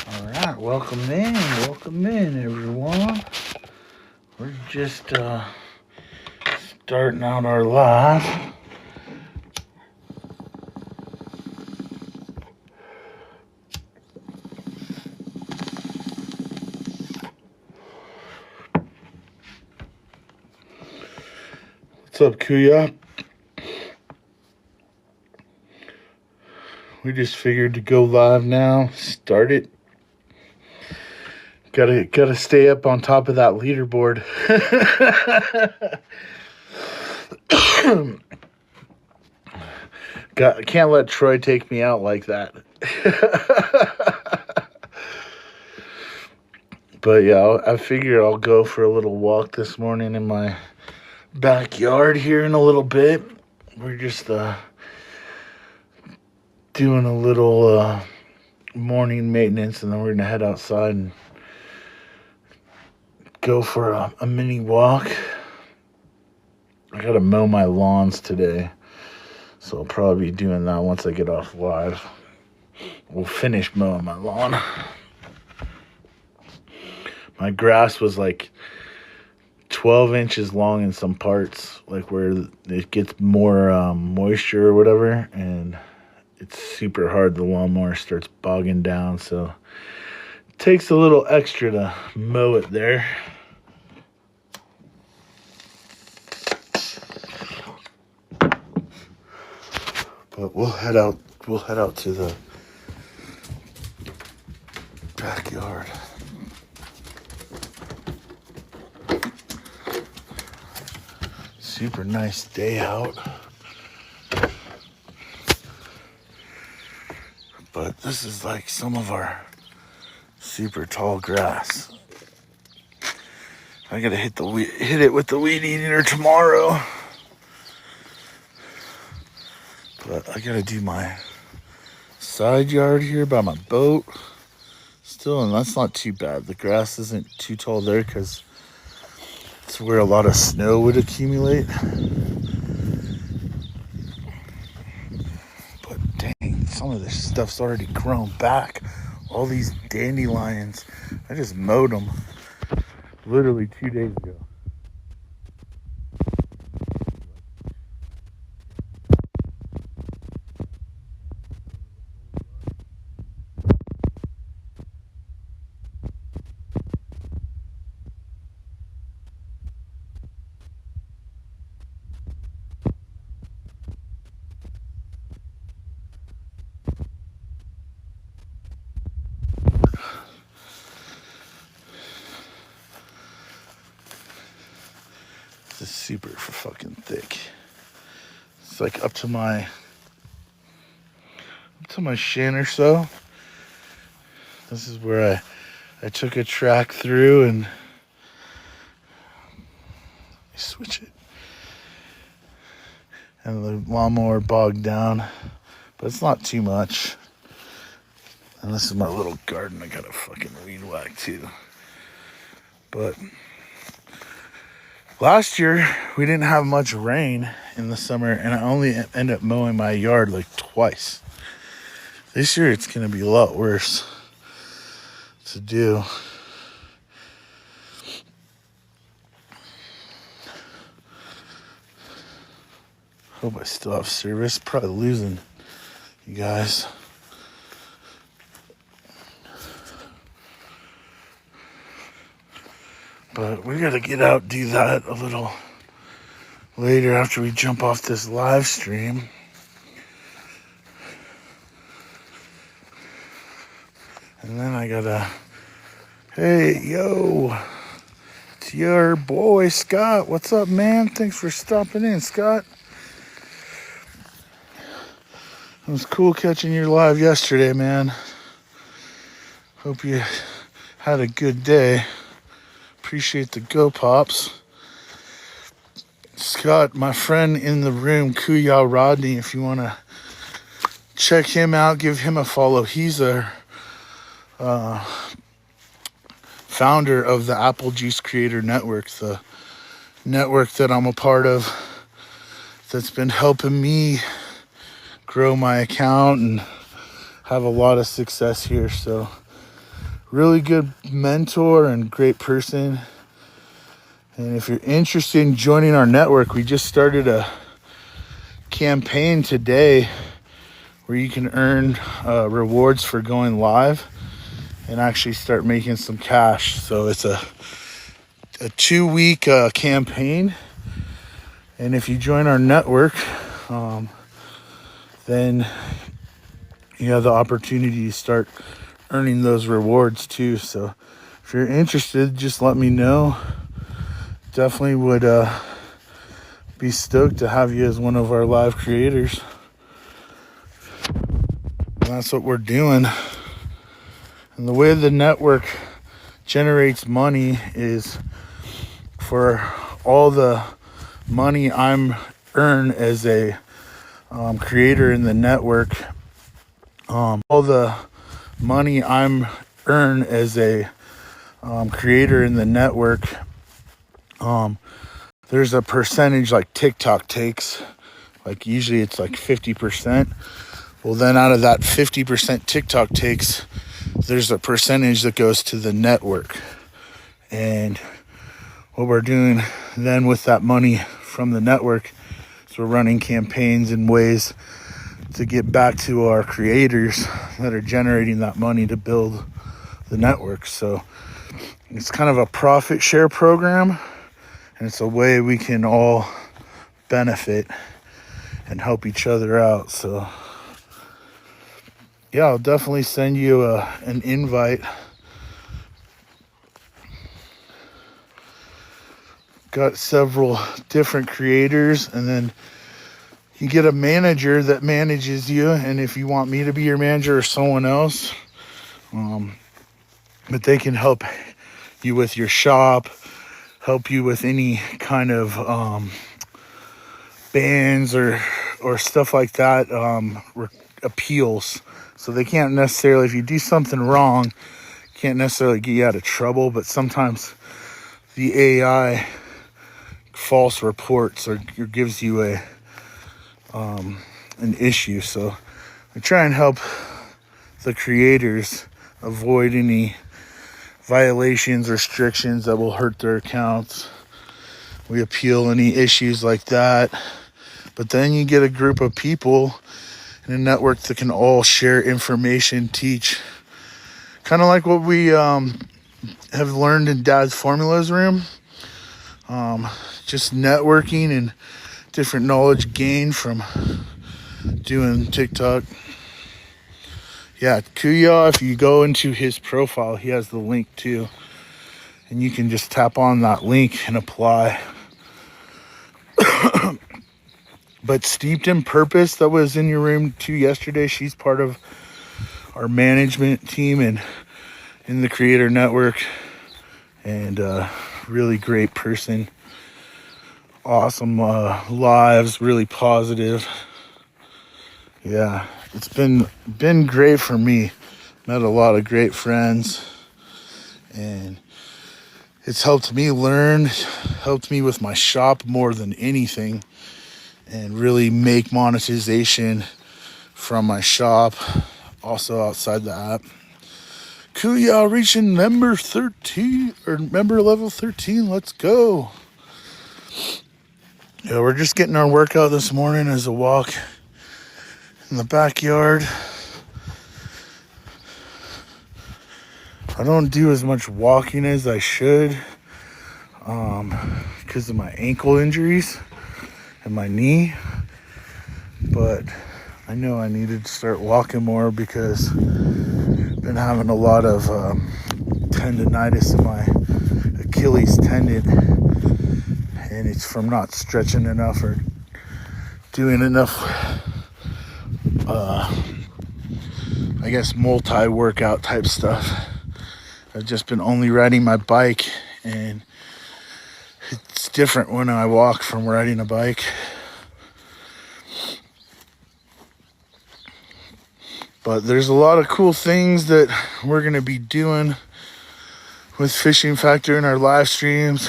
All right, welcome in, everyone. We're just starting out our live. What's up, Kuya? We just figured to go live now. Start it. Gotta stay up on top of that leaderboard. Can't let Troy take me out like that. But yeah, I figure I'll go for a little walk this morning in my backyard here in a little bit. We're just doing a little morning maintenance, and then we're gonna head outside and go for a mini walk. I gotta mow my lawns today, so I'll probably be doing that once I get off live. We'll finish mowing my lawn. My grass was like 12 inches long in some parts, like where it gets more moisture or whatever, and it's super hard. The lawnmower starts bogging down, so it takes a little extra to mow it there. But we'll head out to the backyard. Super nice day out. But this is like some of our super tall grass. I gotta hit it with the weed eater tomorrow. But I gotta do my side yard here by my boat still, and that's not too bad. The grass isn't too tall there because it's where a lot of snow would accumulate. But dang, some of this stuff's already grown back. All these dandelions, I just mowed them literally 2 days ago. This is super fucking thick. It's like up to my shin or so. This is where I took a track through and switch it. And the lawnmower bogged down, but it's not too much. And this is my little garden. I got a fucking weed whack too. But last year we didn't have much rain in the summer, and I only ended up mowing my yard like twice. This year it's gonna be a lot worse to do. Hope I still have service. Probably losing you guys. But we gotta get out, do that a little later after we jump off this live stream. And then I gotta, hey, yo, it's your boy, Scott. What's up, man? Thanks for stopping in, Scott. It was cool catching your live yesterday, man. Hope you had a good day. Appreciate the go pops. Scott, my friend in the room, Kuya Rodney, if you want to check him out, give him a follow. He's a founder of the Apple Juice Creator Network, the network that I'm a part of, that's been helping me grow my account and have a lot of success here. So really good mentor and great person. And if you're interested in joining our network, we just started a campaign today where you can earn rewards for going live and actually start making some cash. So it's a 2-week campaign. And if you join our network, then you have the opportunity to start earning those rewards too. So if you're interested, just let me know. Definitely would be stoked to have you as one of our live creators. And that's what we're doing. And the way the network generates money is for all the money I'm earn as a creator in the network. All the money I'm earn as a creator in the network. There's a percentage like TikTok takes, like usually it's like 50%. Well, then out of that 50% TikTok takes, there's a percentage that goes to the network. And what we're doing then with that money from the network is we're running campaigns and ways to get back to our creators that are generating that money to build the network. So it's kind of a profit share program, and it's a way we can all benefit and help each other out. So yeah, I'll definitely send you an invite. Got several different creators, and then you get a manager that manages you. And if you want me to be your manager or someone else, but they can help you with your shop, help you with any kind of bans or stuff like that, appeals. So they can't necessarily, if you do something wrong, can't necessarily get you out of trouble, but sometimes the AI false reports or gives you an issue. So I try and help the creators avoid any violations, restrictions that will hurt their accounts. We appeal any issues like that. But then you get a group of people in a network that can all share information, teach. Kind of like what we have learned in Dad's Formulas room. Just networking and different knowledge gained from doing TikTok. Yeah, Kuya, if you go into his profile, he has the link too. And you can just tap on that link and apply. But Steeped in Purpose, that was in your room too yesterday. She's part of our management team and in the creator network. And really great person. Awesome lives, really positive. Yeah, it's been great for me. Met a lot of great friends, and it's helped me learn, helped me with my shop more than anything, and really make monetization from my shop, also outside the app. Kuya reaching member 13 or member level 13. Let's go. Yeah, we're just getting our workout this morning as a walk in the backyard. I don't do as much walking as I should because of my ankle injuries and my knee. But I know I needed to start walking more because I've been having a lot of tendonitis in my Achilles tendon. And it's from not stretching enough or doing enough, I guess, multi-workout type stuff. I've just been only riding my bike, and it's different when I walk from riding a bike. But there's a lot of cool things that we're going to be doing with Fishing Factor in our live streams.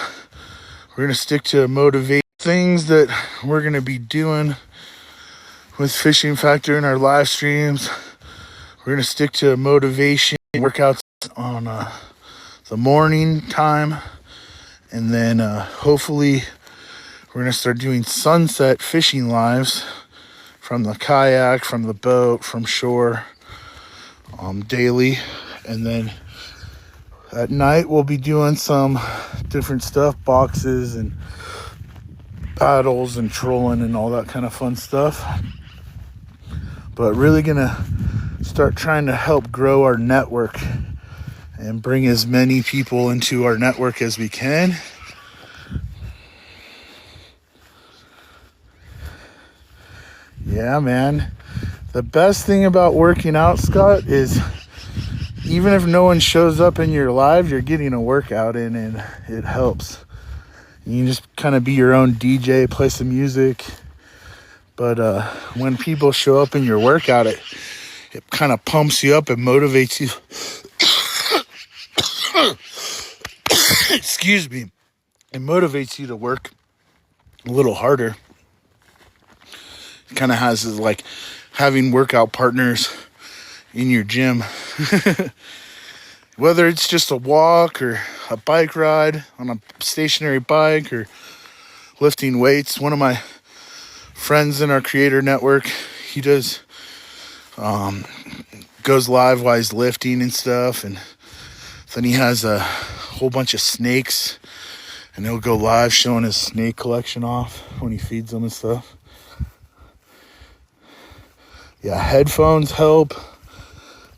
We're going to stick to motivate things that we're going to be doing with Fishing Factor in our live streams. We're going to stick to motivation workouts on the morning time, and then hopefully we're gonna start doing sunset fishing lives from the kayak, from the boat, from shore, daily. And then at night we'll be doing some different stuff, boxes and paddles and trolling and all that kind of fun stuff. But really gonna start trying to help grow our network and bring as many people into our network as we can. Yeah, man. The best thing about working out, Scott, is even if no one shows up in your live, you're getting a workout in, and it helps. You can just kind of be your own DJ, play some music. But when people show up in your workout, it kind of pumps you up and motivates you. Excuse me. It motivates you to work a little harder. It kind of has this, like having workout partners in your gym. Whether it's just a walk or a bike ride on a stationary bike or lifting weights. One of my friends in our creator network, he does goes live while he's lifting and stuff, and then he has a whole bunch of snakes, and he'll go live showing his snake collection off when he feeds them and stuff. Yeah, headphones help,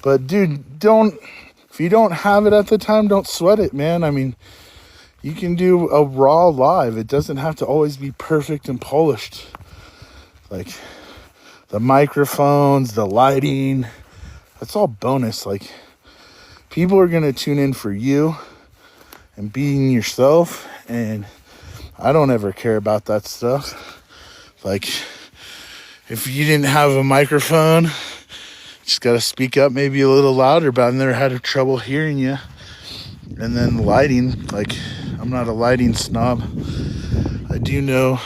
but dude, if you don't have it at the time, don't sweat it, man. I mean, you can do a raw live. It doesn't have to always be perfect and polished. Like the microphones, the lighting, that's all bonus. Like, people are going to tune in for you and being yourself, and I don't ever care about that stuff. Like, if you didn't have a microphone, just got to speak up maybe a little louder, but I've never had trouble hearing you. And then lighting, like, I'm not a lighting snob. I do know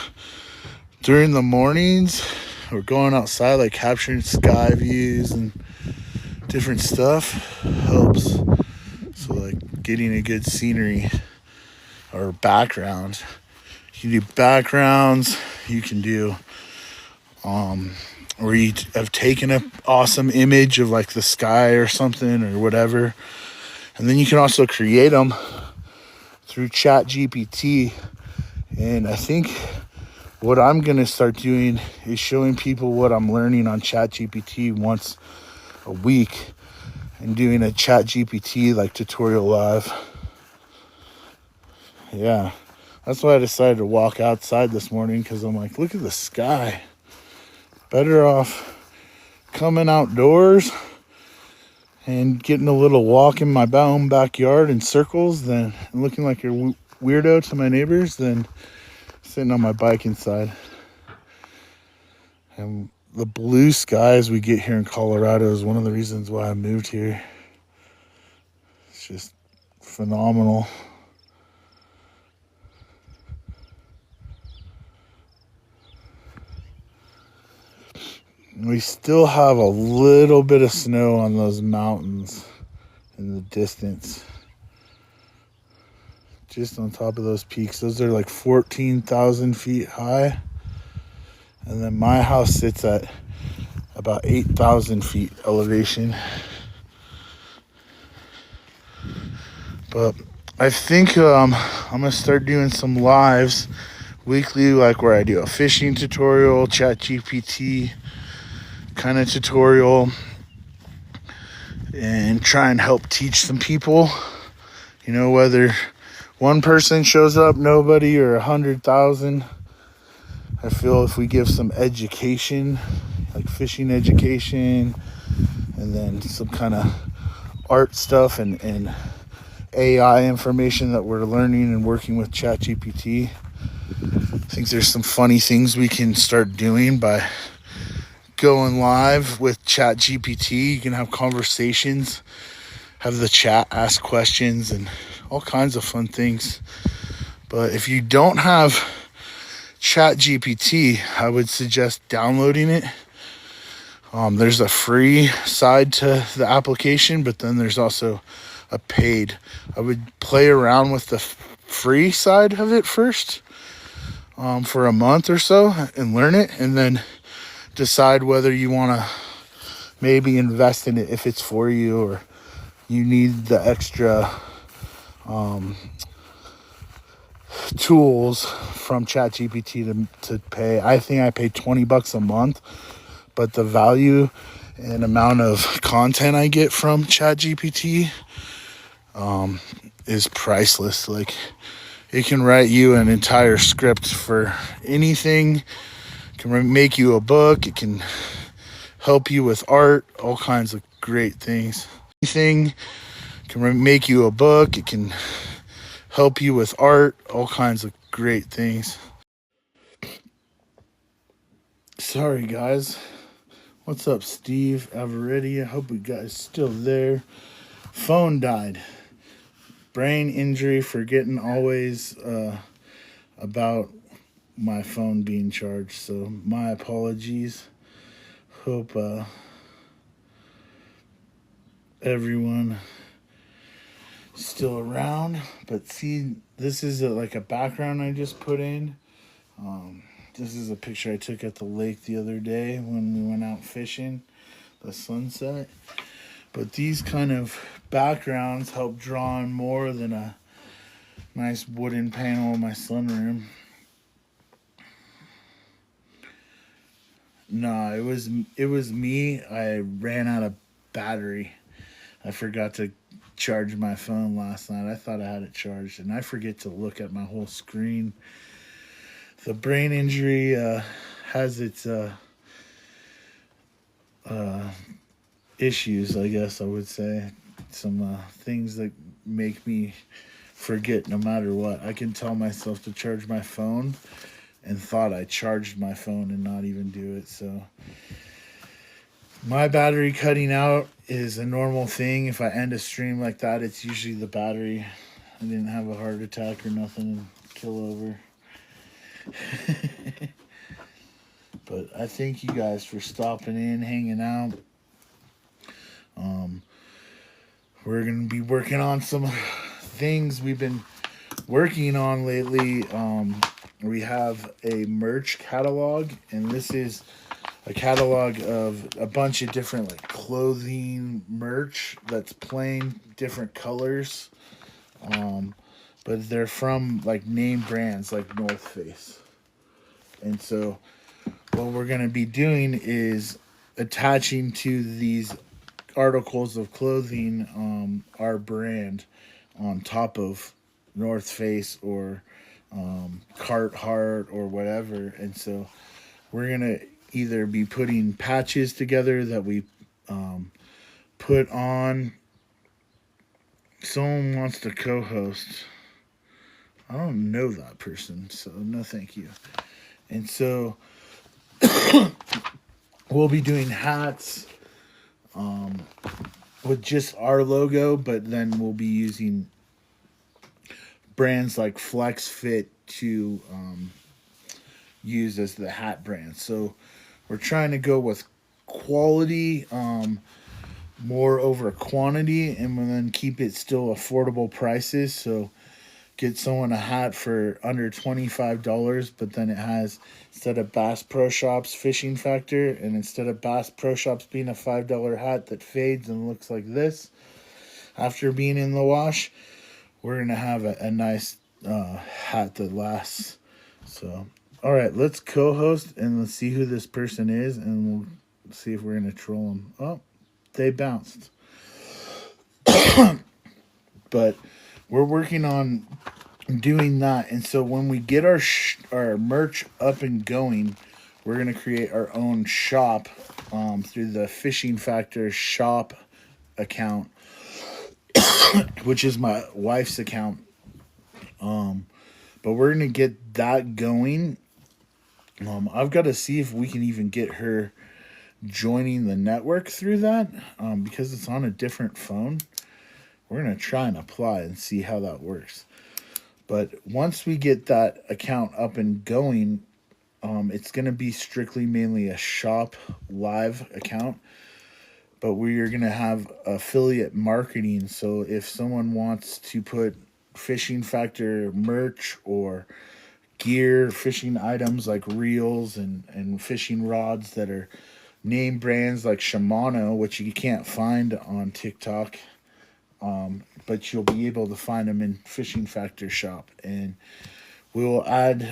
during the mornings, we're going outside, like capturing sky views and different stuff helps. So like getting a good scenery or background. You can do backgrounds, you can do or you have taken an awesome image of like the sky or something or whatever. And then you can also create them through ChatGPT. And I think what I'm going to start doing is showing people what I'm learning on ChatGPT once a week and doing a ChatGPT like tutorial live. Yeah, that's why I decided to walk outside this morning, because I'm like, look at the sky. Better off coming outdoors and getting a little walk in my own backyard in circles than looking like a weirdo to my neighbors than sitting on my bike inside. And the blue skies we get here in Colorado is one of the reasons why I moved here. It's just phenomenal. We still have a little bit of snow on those mountains in the distance. Just on top of those peaks. Those are like 14,000 feet high. And then my house sits at about 8,000 feet elevation. But I think I'm going to start doing some lives weekly, like where I do a fishing tutorial, ChatGPT kind of tutorial, and try and help teach some people. You know, whether one person shows up, nobody, or 100,000. I feel if we give some education, like fishing education, and then some kind of art stuff and AI information that we're learning and working with ChatGPT, I think there's some funny things we can start doing by going live with ChatGPT. You can have conversations, have the chat ask questions, and all kinds of fun things. But if you don't have ChatGPT, I would suggest downloading it. There's a free side to the application, but then there's also a paid. I would play around with the free side of it first, for a month or so and learn it, and then decide whether you want to maybe invest in it if it's for you, or you need the extra tools from ChatGPT to pay. I think I pay $20 a month, but the value and amount of content I get from ChatGPT is priceless. Like, it can write you an entire script for anything. It can make you a book. It can help you with art, all kinds of great things. Anything can make you a book. It can help you with art, all kinds of great things. Sorry, guys. What's up, Steve Avaretti? I hope you guys still there. Phone died. Brain injury, forgetting always about my phone being charged. So my apologies. Hope everyone still around. But see, this is like a background I just put in. This is a picture I took at the lake the other day when we went out fishing, the sunset. But these kind of backgrounds help draw in more than a nice wooden panel in my sunroom. No, it was me. I ran out of battery. I forgot to charge my phone last night. I thought I had it charged, and I forget to look at my whole screen. The brain injury has its issues, I guess I would say. Some things that make me forget no matter what. I can tell myself to charge my phone and thought I charged my phone and not even do it. So my battery cutting out is a normal thing. If I end a stream like that, it's usually the battery. I didn't have a heart attack or nothing and kill over. But I thank you guys for stopping in, hanging out. We're going to be working on some things we've been working on lately. We have a merch catalog, and this is a catalog of a bunch of different like clothing merch that's plain different colors. But they're from like name brands like North Face. And so what we're going to be doing is attaching to these articles of clothing our brand on top of North Face or Carhartt or whatever. And so we're going to either be putting patches together that we put on. Someone wants to co-host. I don't know that person, so no thank you. And so we'll be doing hats with just our logo, but then we'll be using brands like Flex Fit to use as the hat brand. So we're trying to go with quality more over quantity, and then keep it still affordable prices. So get someone a hat for under $25, but then it has, instead of Bass Pro Shops Fishing Factor, and instead of Bass Pro Shops being a $5 hat that fades and looks like this after being in the wash, we're going to have a nice hat that lasts. So, all right, let's co-host and let's see who this person is, and we'll see if we're going to troll them. Oh, they bounced. But we're working on doing that. And so when we get our merch up and going, we're going to create our own shop through the Fishing Factor shop account, which is my wife's account. But we're going to get that going. I've got to see if we can even get her joining the network through that because it's on a different phone. We're going to try and apply and see how that works. But once we get that account up and going, it's going to be strictly mainly a shop live account. but we are going to have affiliate marketing. So if someone wants to put Fishing Factor merch or gear, fishing items like reels and fishing rods that are name brands like Shimano, which you can't find on TikTok, but you'll be able to find them in Fishing Factor shop. And we will add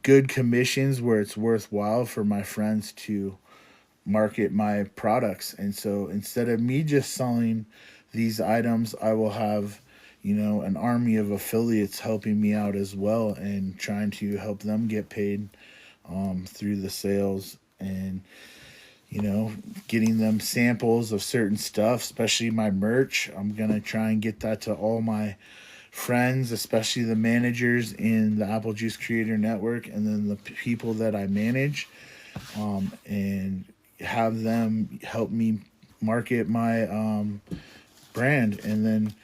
good commissions where it's worthwhile for my friends to market my products. And so instead of me just selling these items, I will have, an army of affiliates helping me out as well and trying to help them get paid through the sales, and getting them samples of certain stuff, especially my merch. I'm going to try and get that to all my friends, especially the managers in the Apple Juice Creator Network, and then the people that I manage, and have them help me market my brand. And then,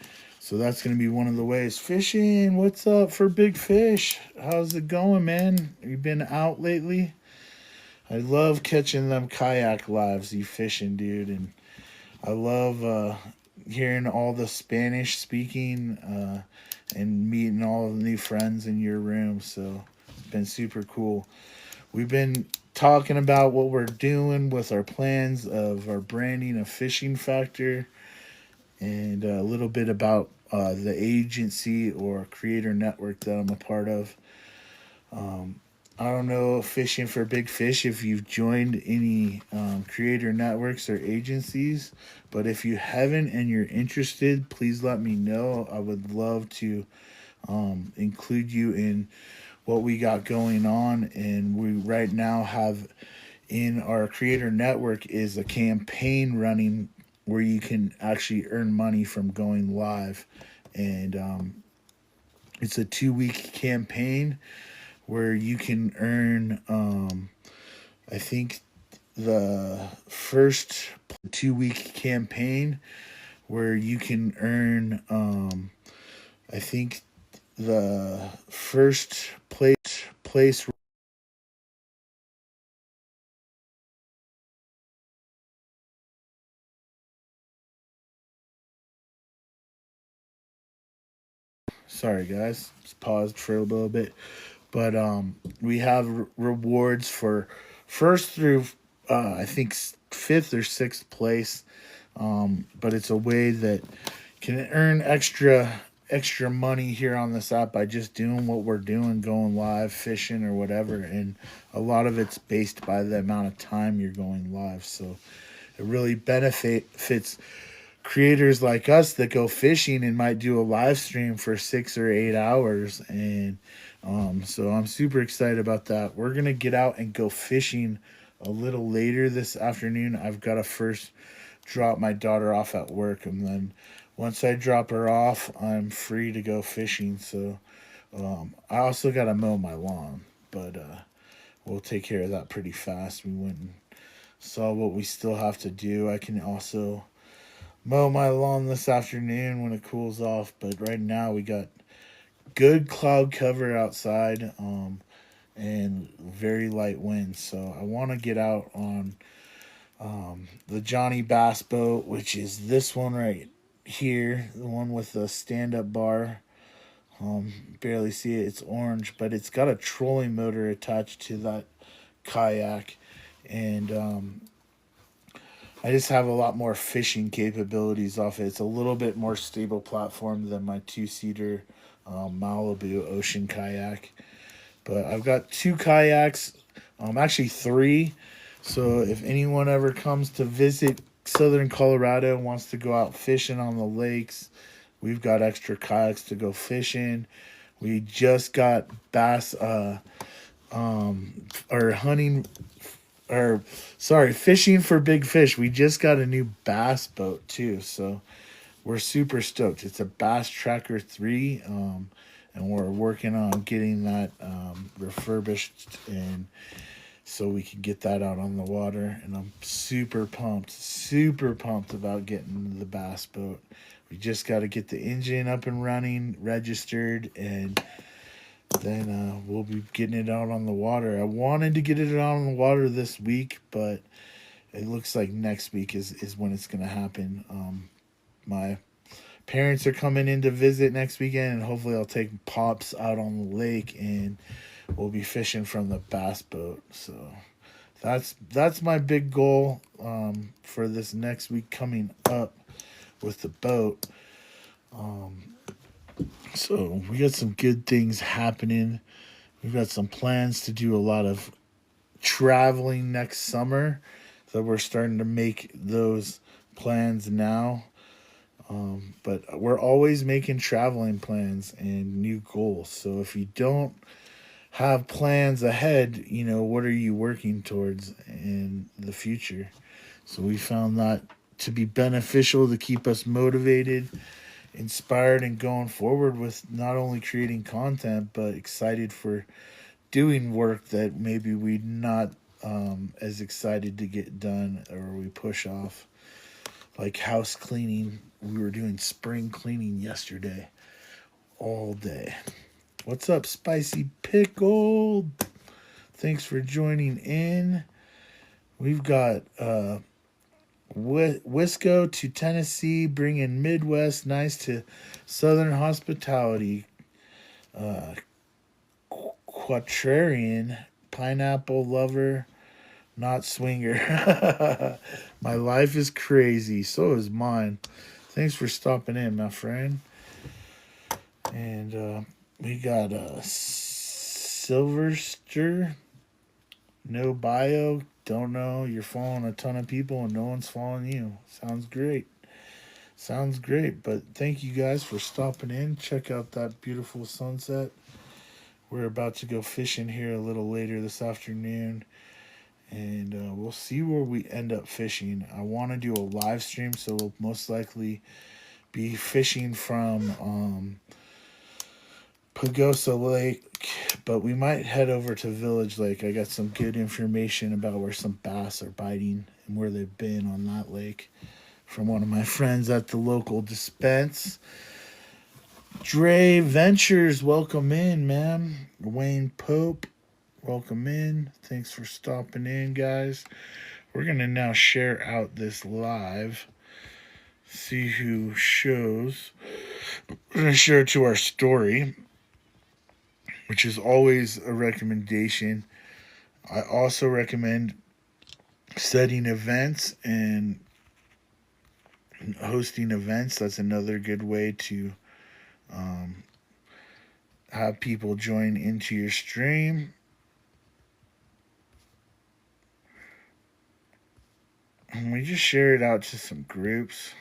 so that's going to be one of the ways. Fishing, what's up for Big Fish? How's it going, man? You been out lately? I love catching them kayak lives, you fishing, dude. And I love hearing all the Spanish speaking and meeting all the new friends in your room. So it's been super cool. We've been talking about what we're doing with our plans of our branding of Fishing Factor, and a little bit about the agency or creator network that I'm a part of. I don't know, Fishing for Big Fish, if you've joined any creator networks or agencies, but if you haven't and you're interested, please let me know. I would love to include you in what we got going on. And we right now have in our creator network is a campaign running where you can actually earn money from going live. And it's a 2-week campaign where you can earn, I think the first 2-week campaign where you can earn, I think the first place. Sorry guys, just paused for a little bit. But we have rewards for first through I think fifth or sixth place. But it's a way that can earn extra money here on this app by just doing what we're doing, going live, fishing or whatever. And a lot of it's based by the amount of time you're going live. So it really benefits creators like us that go fishing and might do a live stream for 6 or 8 hours. And so I'm super excited about that. We're going to get out and go fishing a little later this afternoon. I've got to first drop my daughter off at work, and then once I drop her off, I'm free to go fishing. So I also got to mow my lawn, but we'll take care of that pretty fast. We went and saw what we still have to do. I can also mow my lawn this afternoon when it cools off, but right now we got good cloud cover outside, and very light winds. So I want to get out on the Johnny Bass boat, which is this one right here, the one with the stand-up bar. Barely see it. It's orange, but it's got a trolling motor attached to that kayak, and I just have a lot more fishing capabilities off it. It's a little bit more stable platform than my 2-seater Malibu ocean kayak. But I've got 2 kayaks, actually 3. So if anyone ever comes to visit southern Colorado and wants to go out fishing on the lakes, we've got extra kayaks to go fishing. We just got bass, or hunting, or sorry, Fishing for Big Fish. We just got a new bass boat too. So we're super stoked. It's a Bass Tracker 3, and we're working on getting that refurbished, and so we can get that out on the water. And I'm super pumped about getting the bass boat. We just got to get the engine up and running, registered, and then we'll be getting it out on the water. I wanted to get it out on the water this week, but it looks like next week is when it's gonna happen. My parents are coming in to visit next weekend, and hopefully I'll take Pops out on the lake, and we'll be fishing from the bass boat. So that's my big goal for this next week coming up with the boat. Um, so we got some good things happening. We've got some plans to do a lot of traveling next summer. So we're starting to make those plans now. But we're always making traveling plans and new goals. So if you don't have plans ahead, what are you working towards in the future? So we found that to be beneficial to keep us motivated, inspired, and going forward with not only creating content, but excited for doing work that maybe we're not as excited to get done or we push off. Like house cleaning. We were doing spring cleaning yesterday all day. What's up, Spicy Pickle? Thanks for joining in. We've got Wisco to Tennessee, bringing Midwest nice to Southern hospitality. Uh, Quatrarian, pineapple lover, not swinger. My life is crazy. So is mine. Thanks for stopping in, my friend. And we got Silverster. No bio. Don't know. You're following a ton of people and no one's following you. Sounds great. Sounds great. But thank you guys for stopping in. Check out that beautiful sunset. We're about to go fishing here a little later this afternoon. And we'll see where we end up fishing. I want to do a live stream, so we'll most likely be fishing from Pagosa Lake, but we might head over to Village Lake. I got some good information about where some bass are biting and where they've been on that lake from one of my friends at the local dispense. Dre Ventures, welcome in, man. Wayne Pope, welcome in. Thanks for stopping in, guys. We're going to now share out this live. See who shows. We're going to share it to our story, which is always a recommendation. I also recommend setting events and hosting events. That's another good way to have people join into your stream. And we just share it out to some groups.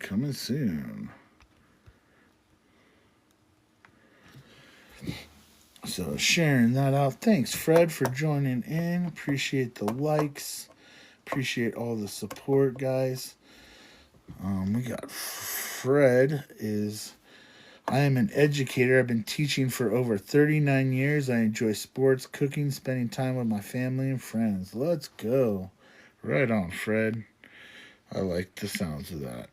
Coming soon. So sharing that out. Thanks, Fred, for joining in. Appreciate the likes. Appreciate all the support, guys. We got Fred is... I am an educator. I've been teaching for over 39 years. I enjoy sports, cooking, spending time with my family and friends. Let's go. Right on, Fred. I like the sounds of that.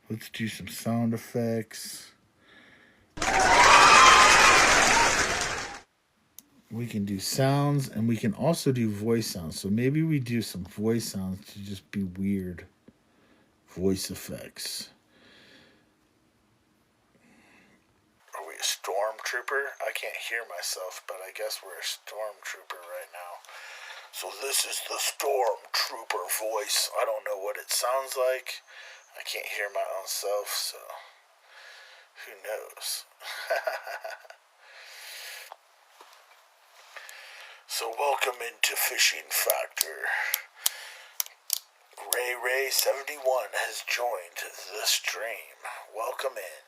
Let's do some sound effects. We can do sounds, and we can also do voice sounds. So maybe we do some voice sounds to just be weird. Voice effects. Are we a stormtrooper? I can't hear myself, but I guess we're a stormtrooper right now. So this is the stormtrooper voice. I don't know what it sounds like. I can't hear my own self, so who knows? So welcome into Fishing Factor. Ray71 has joined the stream. Welcome in.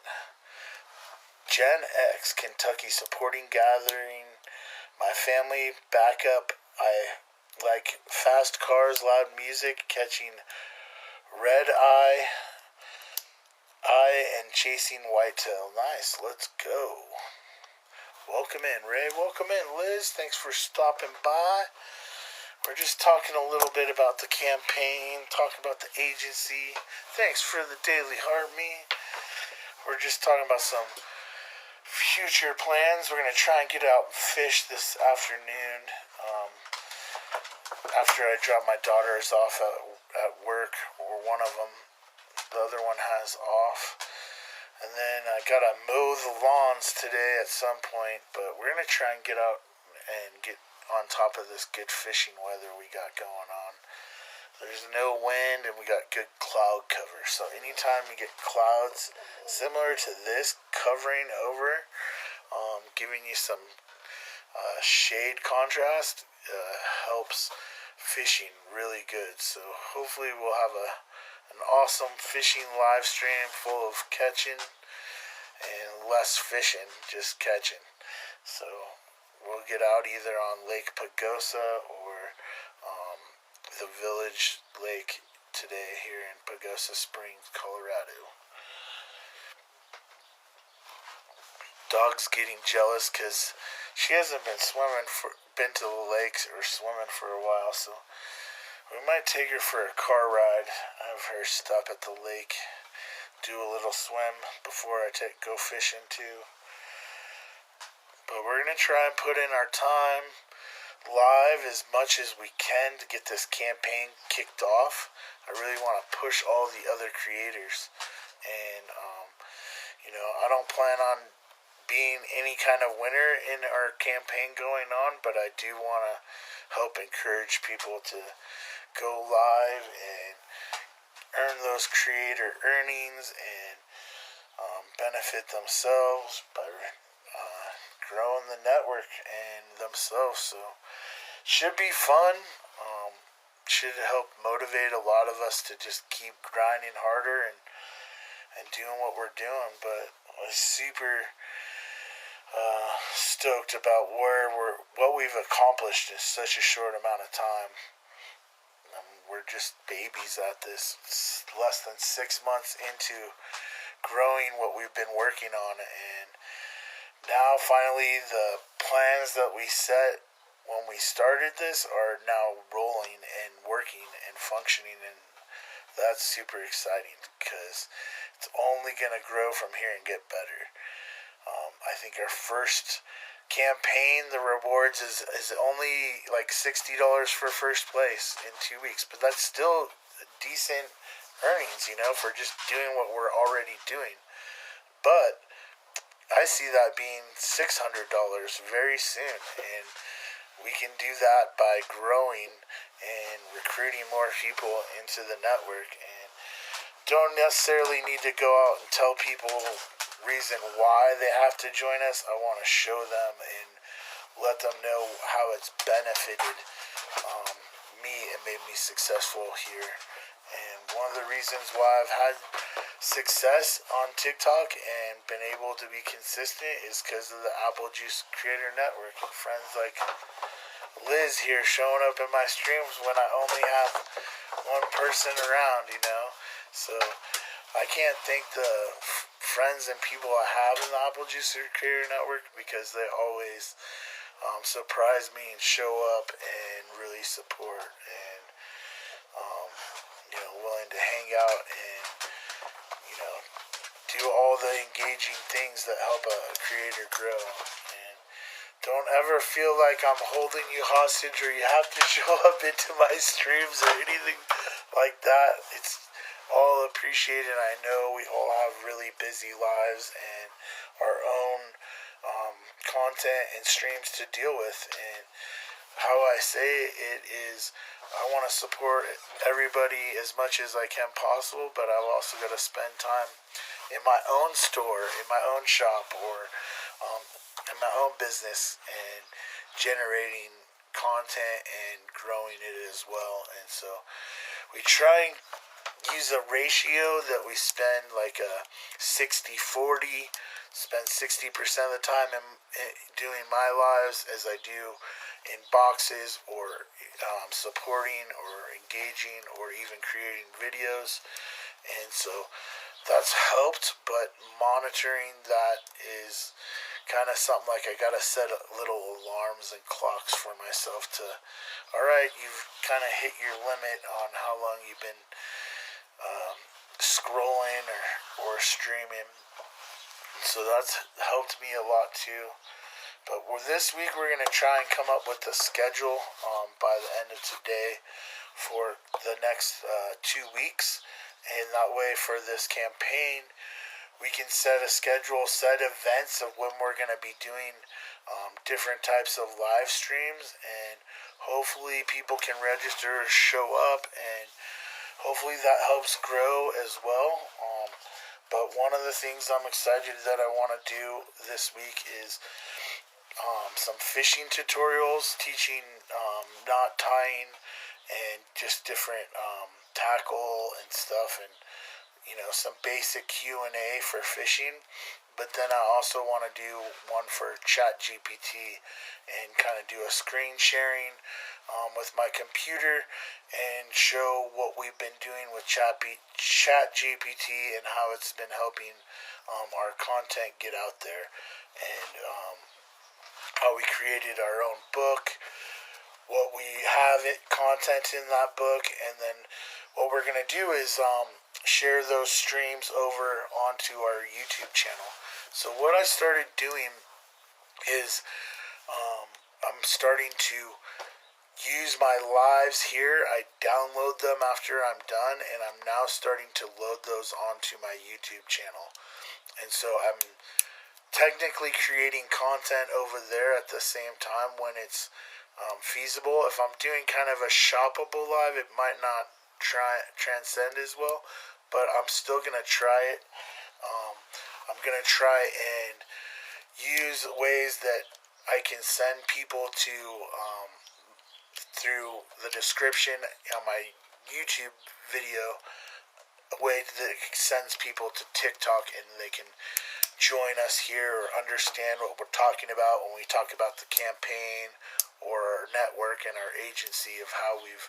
Gen X Kentucky Supporting Gathering My family backup. I like fast cars, loud music, catching red eye, and chasing whitetail. Nice. Let's go. Welcome in, Ray. Welcome in, Liz. Thanks for stopping by. We're just talking a little bit about the campaign, talking about the agency. Thanks for the daily heart, me. We're just talking about some future plans. We're going to try and get out and fish this afternoon. After I drop my daughters off at work, or one of them, the other one has off. And then I gotta mow the lawns today at some point, but we're gonna try and get out and get on top of this good fishing weather we got going on. There's no wind and we got good cloud cover. So anytime you get clouds similar to this covering over, giving you some shade contrast, helps fishing really good. So hopefully we'll have an awesome fishing live stream full of catching and less fishing, just catching. So we'll get out either on Lake Pagosa or the Village Lake today here in Pagosa Springs, Colorado. Dog's getting jealous because she hasn't been to the lakes or swimming for a while, so we might take her for a car ride. Have her stop at the lake, do a little swim before I go fishing too. But we're gonna try and put in our time live as much as we can to get this campaign kicked off. I really want to push all the other creators, and I don't plan on being any kind of winner in our campaign going on, but I do want to help encourage people to go live and earn those creator earnings and benefit themselves by growing the network and themselves. So should be fun. Should help motivate a lot of us to just keep grinding harder and doing what we're doing. But I was super stoked about what we've accomplished in such a short amount of time. We're just babies at this. It's less than 6 months into growing what we've been working on, and now finally the plans that we set when we started this are now rolling and working and functioning, and that's super exciting because it's only going to grow from here and get better. I think our first campaign, the rewards is only like $60 for first place in 2 weeks, but that's still decent earnings, for just doing what we're already doing. But I see that being $600 very soon, and we can do that by growing and recruiting more people into the network, and don't necessarily need to go out and tell people reason why they have to join us. I want to show them and let them know how it's benefited me and made me successful here. And one of the reasons why I've had success on TikTok and been able to be consistent is because of the Apple Juice Creator Network and friends like Liz here showing up in my streams when I only have one person around, So I can't thank the friends and people I have in the Apple Juice Creator Network because they always surprise me and show up and really support and willing to hang out and do all the engaging things that help a creator grow. And don't ever feel like I'm holding you hostage or you have to show up into my streams or anything like that. It's all appreciated. I know we all have really busy lives and our own content and streams to deal with, and how I say it is I want to support everybody as much as I can possible, but I've also got to spend time in my own store, in my own shop, or in my own business and generating content and growing it as well. And so we try and use a ratio that we spend like a 60-40 spend 60% of the time in doing my lives as I do in boxes or supporting or engaging or even creating videos. And so that's helped, but monitoring that is kind of something like I gotta set little alarms and clocks for myself to, all right, you've kind of hit your limit on how long you've been scrolling or streaming. So that's helped me a lot too. But this week we're going to try and come up with a schedule by the end of today for the next 2 weeks. And that way for this campaign, we can set a schedule, set events of when we're going to be doing different types of live streams. And hopefully people can register, show up, and hopefully that helps grow as well. But one of the things I'm excited that I want to do this week is some fishing tutorials, teaching knot tying and just different tackle and stuff, and some basic Q&A for fishing. But then I also want to do one for ChatGPT and kind of do a screen sharing with my computer and show what we've been doing with ChatGPT and how it's been helping our content get out there, and how we created our own book, what we have content in that book, and then what we're going to do is share those streams over onto our YouTube channel. So what I started doing is I'm starting to use my lives here. I download them after I'm done, and I'm now starting to load those onto my YouTube channel. And so I'm technically creating content over there at the same time when it's feasible. If I'm doing kind of a shoppable live, it might not transcend as well, but I'm still going to try it. I'm going to try and use ways that I can send people to through the description on my YouTube video, a way that sends people to TikTok and they can join us here or understand what we're talking about when we talk about the campaign or our network and our agency, of how we've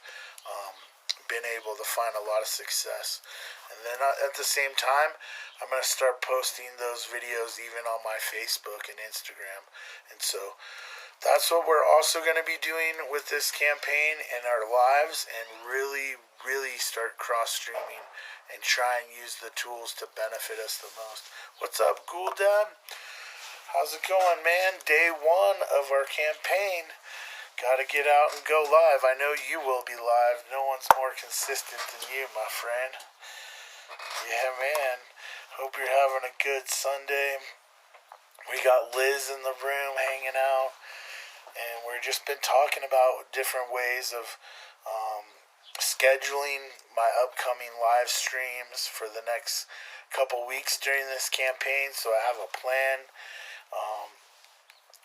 been able to find a lot of success. And then at the same time, I'm going to start posting those videos even on my Facebook and Instagram. And so that's what we're also going to be doing with this campaign and our lives, and really start cross-streaming and try and use the tools to benefit us the most. What's up, Ghoul Dad? How's it going, man? Day 1 of our campaign. Gotta get out and go live. I know you will be live. No one's more consistent than you, my friend. Yeah, man. Hope you're having a good Sunday. We got Liz in the room hanging out, and we've just been talking about different ways of scheduling my upcoming live streams for the next couple weeks during this campaign, so I have a plan.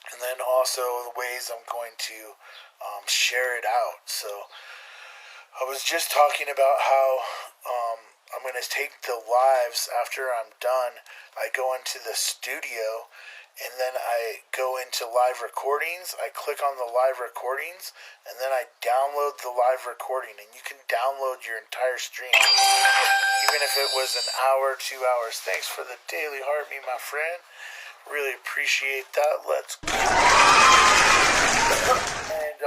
And then also the ways I'm going to share it out. So I was just talking about how I'm going to take the lives after I'm done. I go into the studio, and then I go into live recordings. I click on the live recordings, and then I download the live recording. And you can download your entire stream, even if it was an hour, 2 hours. Thanks for the daily heart, me, my friend. Really appreciate that. Let's go. And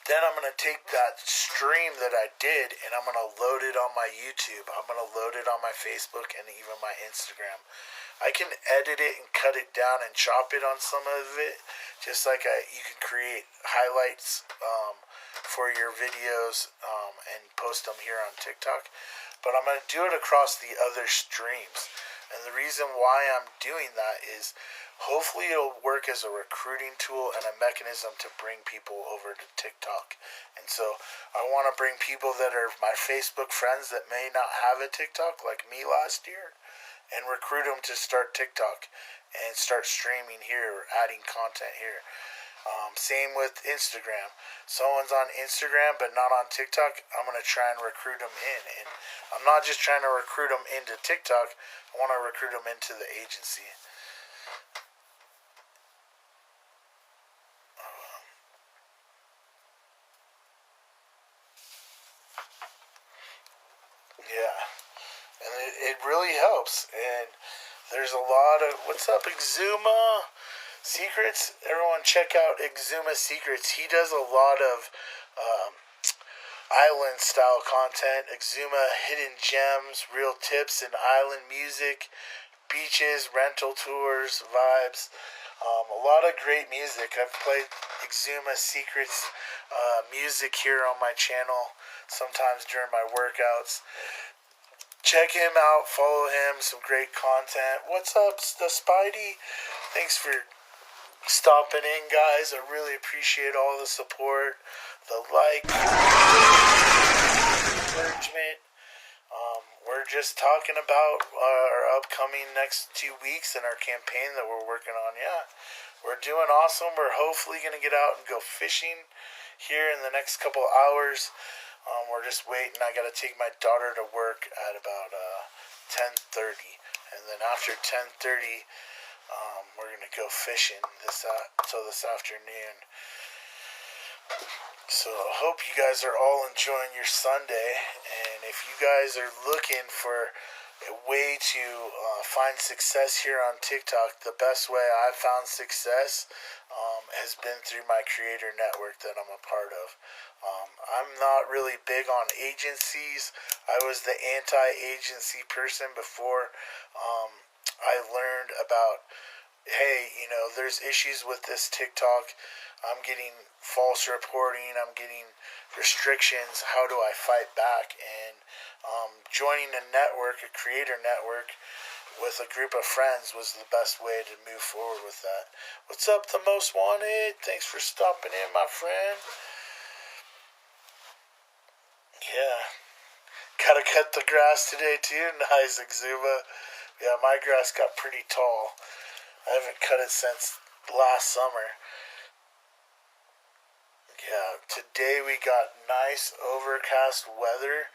then I'm going to take that stream that I did, and I'm going to load it on my YouTube. I'm going to load it on my Facebook and even my Instagram. I can edit it and cut it down and chop it on some of it, just like you can create highlights for your videos and post them here on TikTok. But I'm going to do it across the other streams. And the reason why I'm doing that is hopefully it'll work as a recruiting tool and a mechanism to bring people over to TikTok. And so I want to bring people that are my Facebook friends that may not have a TikTok like me last year, and recruit them to start TikTok and start streaming here or adding content here. Same with Instagram. Someone's on Instagram but not on TikTok, I'm going to try and recruit them in. And I'm not just trying to recruit them into TikTok, I want to recruit them into the agency. Yeah. And it really helps. And there's a lot of, what's up, Exuma Secrets? Everyone check out Exuma Secrets. He does a lot of island style content. Exuma Hidden Gems, real tips in island music, beaches, rental tours, vibes. A lot of great music. I've played Exuma Secrets music here on my channel sometimes during my workouts. Check him out, follow him, some great content. What's up, the Spidey? Thanks for stopping in, guys. I really appreciate all the support, the likes, encouragement. We're just talking about our upcoming next 2 weeks and our campaign that we're working on. Yeah, we're doing awesome. We're hopefully going to get out and go fishing here in the next couple hours. We're just waiting. I got to take my daughter to work at about 10:30, and then after 10:30, we're gonna go fishing till this afternoon. So I hope you guys are all enjoying your Sunday, and if you guys are looking for a way to find success here on TikTok, the best way I've found success has been through my creator network that I'm a part of. I'm not really big on agencies. I was the anti-agency person before I learned about, hey, there's issues with this TikTok. I'm getting false reporting. I'm getting restrictions. How do I fight back? And joining a network, a creator network, with a group of friends was the best way to move forward with that. What's up, the most wanted? Thanks for stopping in, my friend. Yeah. Gotta cut the grass today, too. Nice, Exuma. Yeah, my grass got pretty tall. I haven't cut it since last summer. Yeah, today we got nice overcast weather,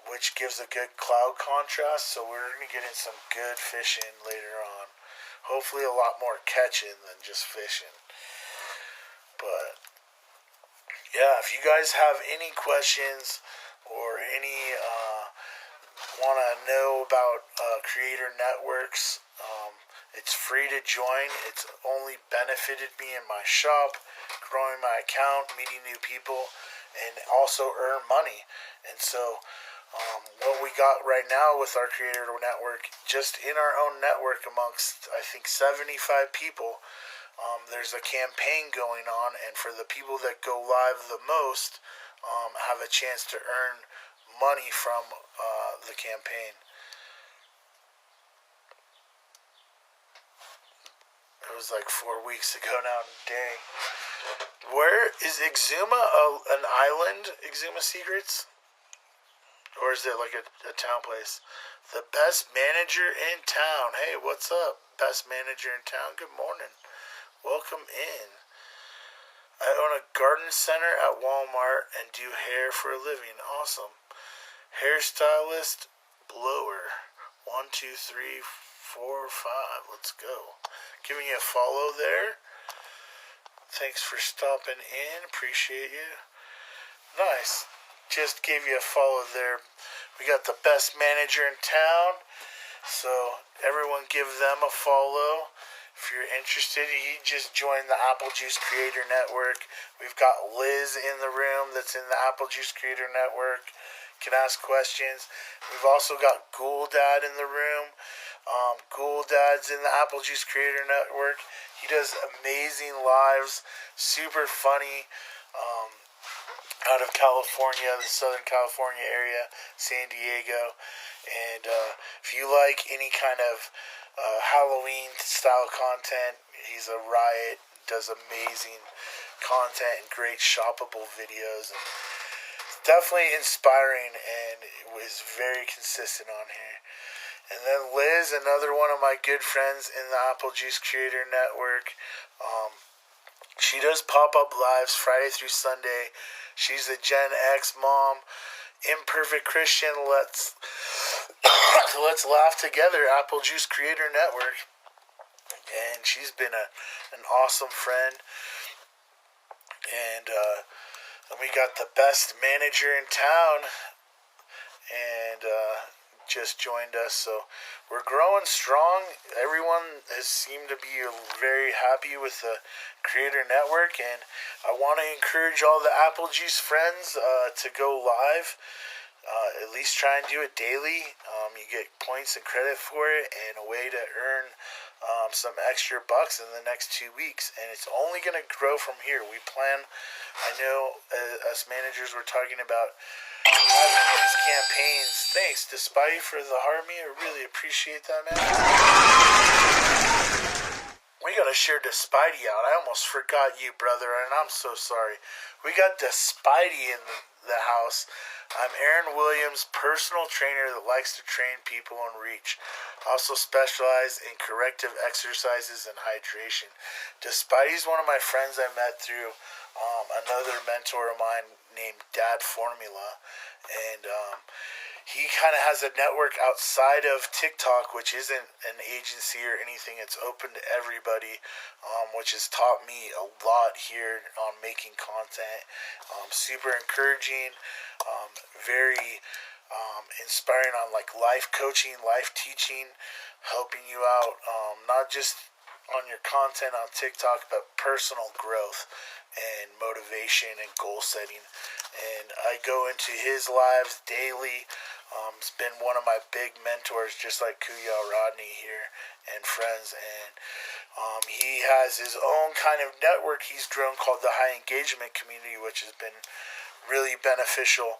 which gives a good cloud contrast, so we're going to get in some good fishing later on. Hopefully a lot more catching than just fishing. But yeah, if you guys have any questions or any want to know about creator networks, it's free to join. It's only benefited me in my shop, growing my account, meeting new people, and also earn money. And so what we got right now with our creator network, just in our own network amongst, I think, 75 people, there's a campaign going on, and for the people that go live the most, have a chance to earn money from the campaign. It was like 4 weeks ago now. Dang. Where is Exuma? An island? Exuma Secrets? Or is it like a town place? The best manager in town. Hey, what's up? Best manager in town. Good morning. Welcome in. I own a garden center at Walmart and do hair for a living. Awesome. Hairstylist, blower. 1, 2, 3, 4, 5. Let's go. Giving you a follow there. Thanks for stopping in. Appreciate you. Nice. Just gave you a follow there. We got the best manager in town, so everyone give them a follow. If you're interested, you just join the Apple Juice Creator Network. We've got Liz in the room that's in the Apple Juice Creator Network. Can ask questions. We've also got Ghoul Dad in the room. Ghoul Dad's in the Apple Juice Creator Network. He does amazing lives, super funny. Out of California, the Southern California area, San Diego. And if you like any kind of Halloween style content, he's a riot, does amazing content and great shoppable videos. And definitely inspiring and was very consistent on here. And then Liz, another one of my good friends in the Apple Juice Creator Network. She does pop-up lives Friday through Sunday. She's a Gen X mom, imperfect Christian. Let's laugh together. Apple Juice Creator Network, and she's been an awesome friend. And we got the best manager in town, and just joined us. So we're growing strong. Everyone has seemed to be very happy with the Creator Network, and I want to encourage all the Apple Juice friends to go live. At least try and do it daily. You get points and credit for it, and a way to earn some extra bucks in the next 2 weeks. And it's only going to grow from here. We plan, I know us managers were talking about having these campaigns. Thanks to Spidey for the Harmony. I really appreciate that, man. We gotta share the Spidey out. I almost forgot you, brother, and I'm so sorry. We got the Spidey in the house. I'm Aaron Williams, personal trainer that likes to train people on reach. Also specialize in corrective exercises and hydration. Spidey's one of my friends I met through another mentor of mine named Dad Formula, and he kind of has a network outside of TikTok, which isn't an agency or anything. It's open to everybody, which has taught me a lot here on making content. Super encouraging, very inspiring on like life coaching, life teaching, helping you out, not just on your content on TikTok, but personal growth and motivation and goal setting. And I go into his lives daily. It's been one of my big mentors, just like Kuya Rodney here and friends. And he has his own kind of network he's grown called the High Engagement Community, which has been really beneficial.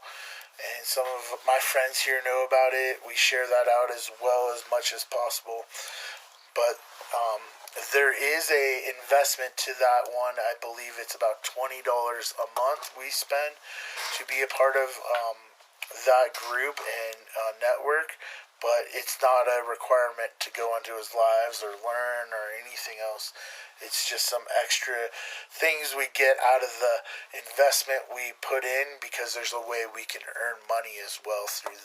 And some of my friends here know about it. We share that out as well as much as possible. But there is a investment to that one. I believe it's about $20 a month we spend to be a part of that group and network. But it's not a requirement to go into his lives or learn or anything else. It's just some extra things we get out of the investment we put in, because there's a way we can earn money as well through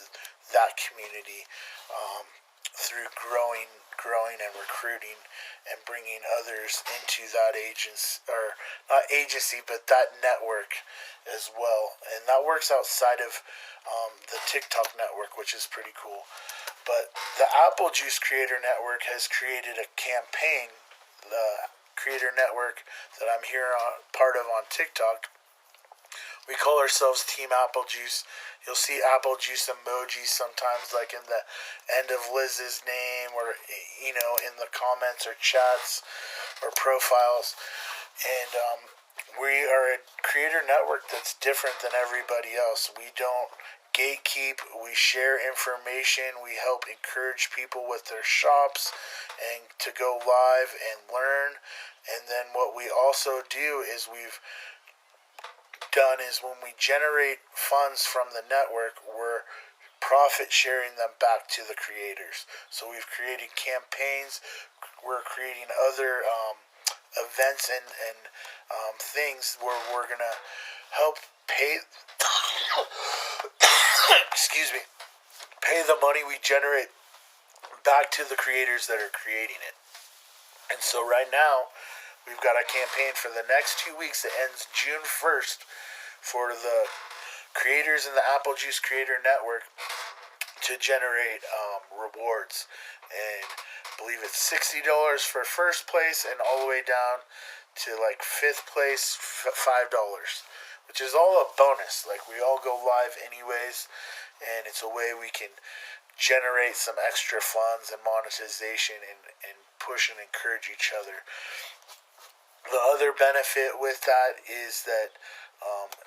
that community, through growing and recruiting and bringing others into that agency, or not agency, but that network as well. And that works outside of the TikTok network, which is pretty cool. But the Apple Juice Creator Network has created a campaign, the Creator Network that I'm here part of on TikTok. We call ourselves Team Apple Juice. You'll see Apple Juice emojis sometimes, like in the end of Liz's name, or in the comments or chats or profiles. And we are a creator network that's different than everybody else. We don't gatekeep. We share information. We help encourage people with their shops and to go live and learn. And then what we also do is when we generate funds from the network, we're profit sharing them back to the creators. So we've created campaigns. We're creating other events and things where we're gonna help pay pay the money we generate back to the creators that are creating it. And so right now we've got a campaign for the next 2 weeks that ends June 1st for the creators in the Apple Juice Creator Network to generate rewards. And I believe it's $60 for first place, and all the way down to like fifth place, $5, which is all a bonus. Like, we all go live anyways, and it's a way we can generate some extra funds and monetization and push and encourage each other. The other benefit with that is that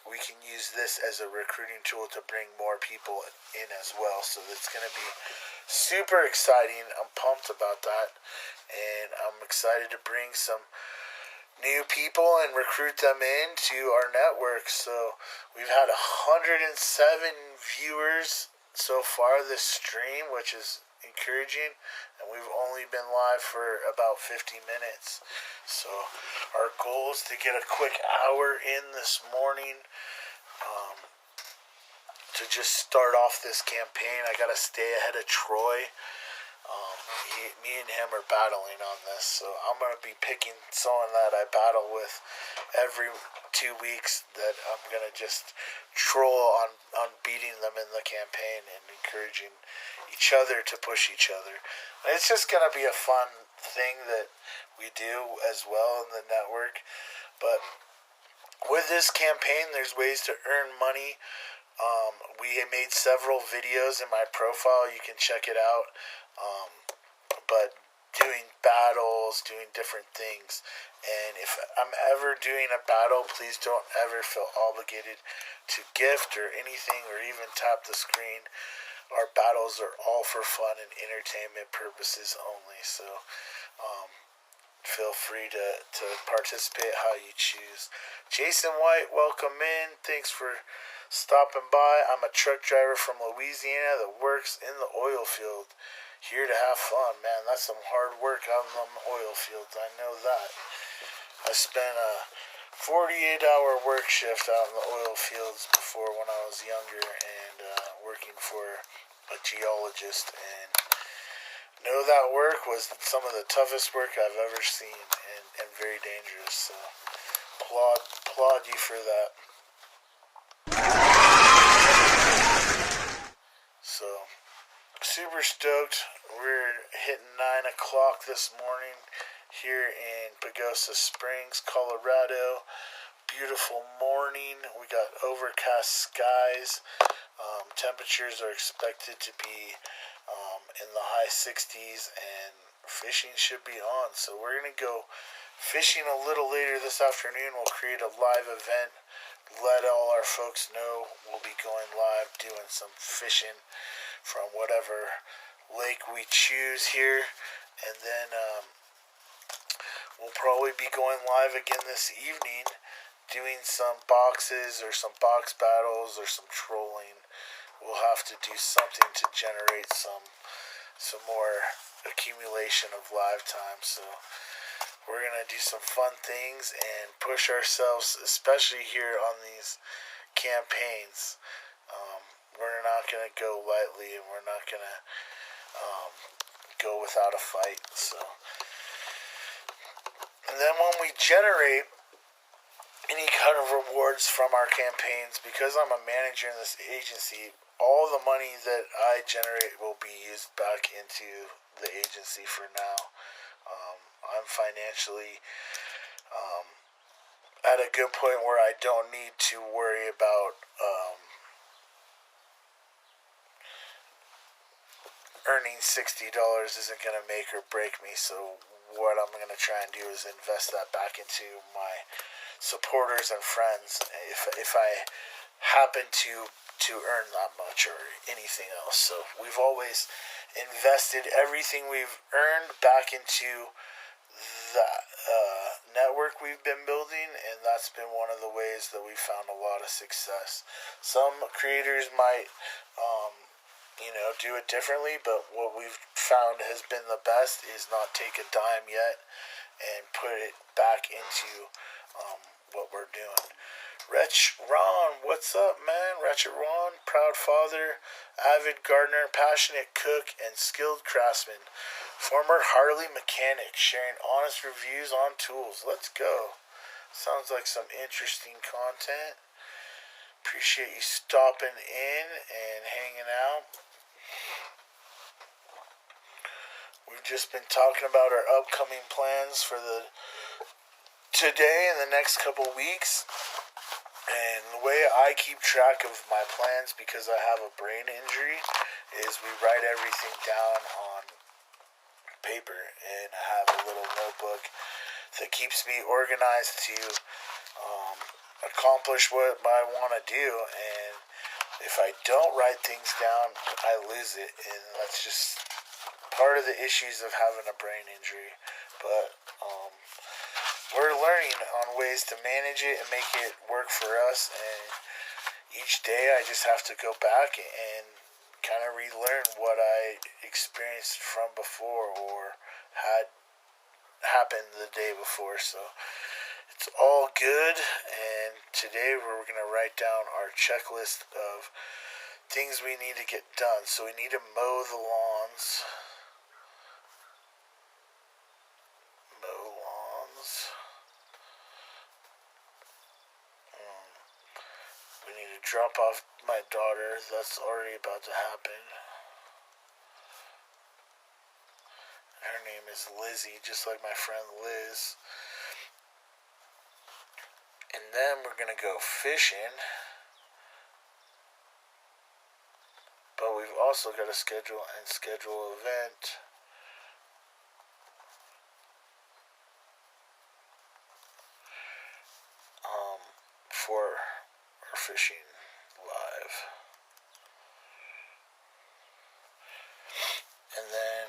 we can use this as a recruiting tool to bring more people in as well. So it's going to be super exciting. I'm pumped about that, and I'm excited to bring some new people and recruit them into our network. So we've had 107 viewers so far this stream, which is encouraging, and we've only been live for about 50 minutes. So our goal is to get a quick hour in this morning to just start off this campaign. I gotta stay ahead of Troy. Me and him are battling on this, so I'm going to be picking someone that I battle with every 2 weeks that I'm going to just troll on beating them in the campaign and encouraging each other to push each other. And it's just going to be a fun thing that we do as well in the network. But with this campaign, there's ways to earn money. We made several videos in my profile. You can check it out. But doing battles, doing different things. And if I'm ever doing a battle, please don't ever feel obligated to gift or anything or even tap the screen. Our battles are all for fun and entertainment purposes only. So feel free to participate how you choose. Jason White, welcome in. Thanks for stopping by. I'm a truck driver from Louisiana that works in the oil field. Here to have fun, man. That's some hard work out in the oil fields. I know that. I spent a 48-hour work shift out in the oil fields before when I was younger and working for a geologist. And know that work was some of the toughest work I've ever seen and very dangerous. So applaud you for that. So super stoked. We're hitting 9 o'clock this morning here in Pagosa Springs, Colorado. Beautiful morning. We got overcast skies. Temperatures are expected to be in the high 60s, and fishing should be on. So we're going to go fishing a little later this afternoon. We'll create a live event. Let all our folks know we'll be going live doing some fishing from whatever lake we choose here, and then we'll probably be going live again this evening doing some boxes or some box battles or some trolling. We'll have to do something to generate some more accumulation of live time. So we're going to do some fun things and push ourselves, especially here on these campaigns. We're not going to go lightly, and we're not going to go without a fight. So, and then when we generate any kind of rewards from our campaigns, because I'm a manager in this agency, all the money that I generate will be used back into the agency for now. I'm financially at a good point where I don't need to worry about earning $60 isn't going to make or break me. So what I'm going to try and do is invest that back into my supporters and friends if I happen to earn that much or anything else. So we've always invested everything we've earned back into the network we've been building, and that's been one of the ways that we found a lot of success. Some creators might do it differently, but what we've found has been the best is not take a dime yet and put it back into what we're doing. Wretch Ron, what's up, man? Wretched Ron, proud father, avid gardener, passionate cook, and skilled craftsman. Former Harley mechanic, sharing honest reviews on tools. Let's go. Sounds like some interesting content. Appreciate you stopping in and hanging out. We've just been talking about our upcoming plans for today and the next couple weeks. And the way I keep track of my plans, because I have a brain injury, is we write everything down on paper. And I have a little notebook that keeps me organized to accomplish what I want to do. And if I don't write things down, I lose it. And that's just part of the issues of having a brain injury. But we're learning on ways to manage it and make it work for us. And each day I just have to go back and kind of relearn what I experienced from before or had happened the day before. So it's all good, and today we're going to write down our checklist of things we need to get done. So we need to mow the lawns. We need to drop off my daughter. That's already about to happen. Her name is Lizzie, just like my friend Liz. And then we're going to go fishing. But we've also got to schedule an event. For our fishing live. And then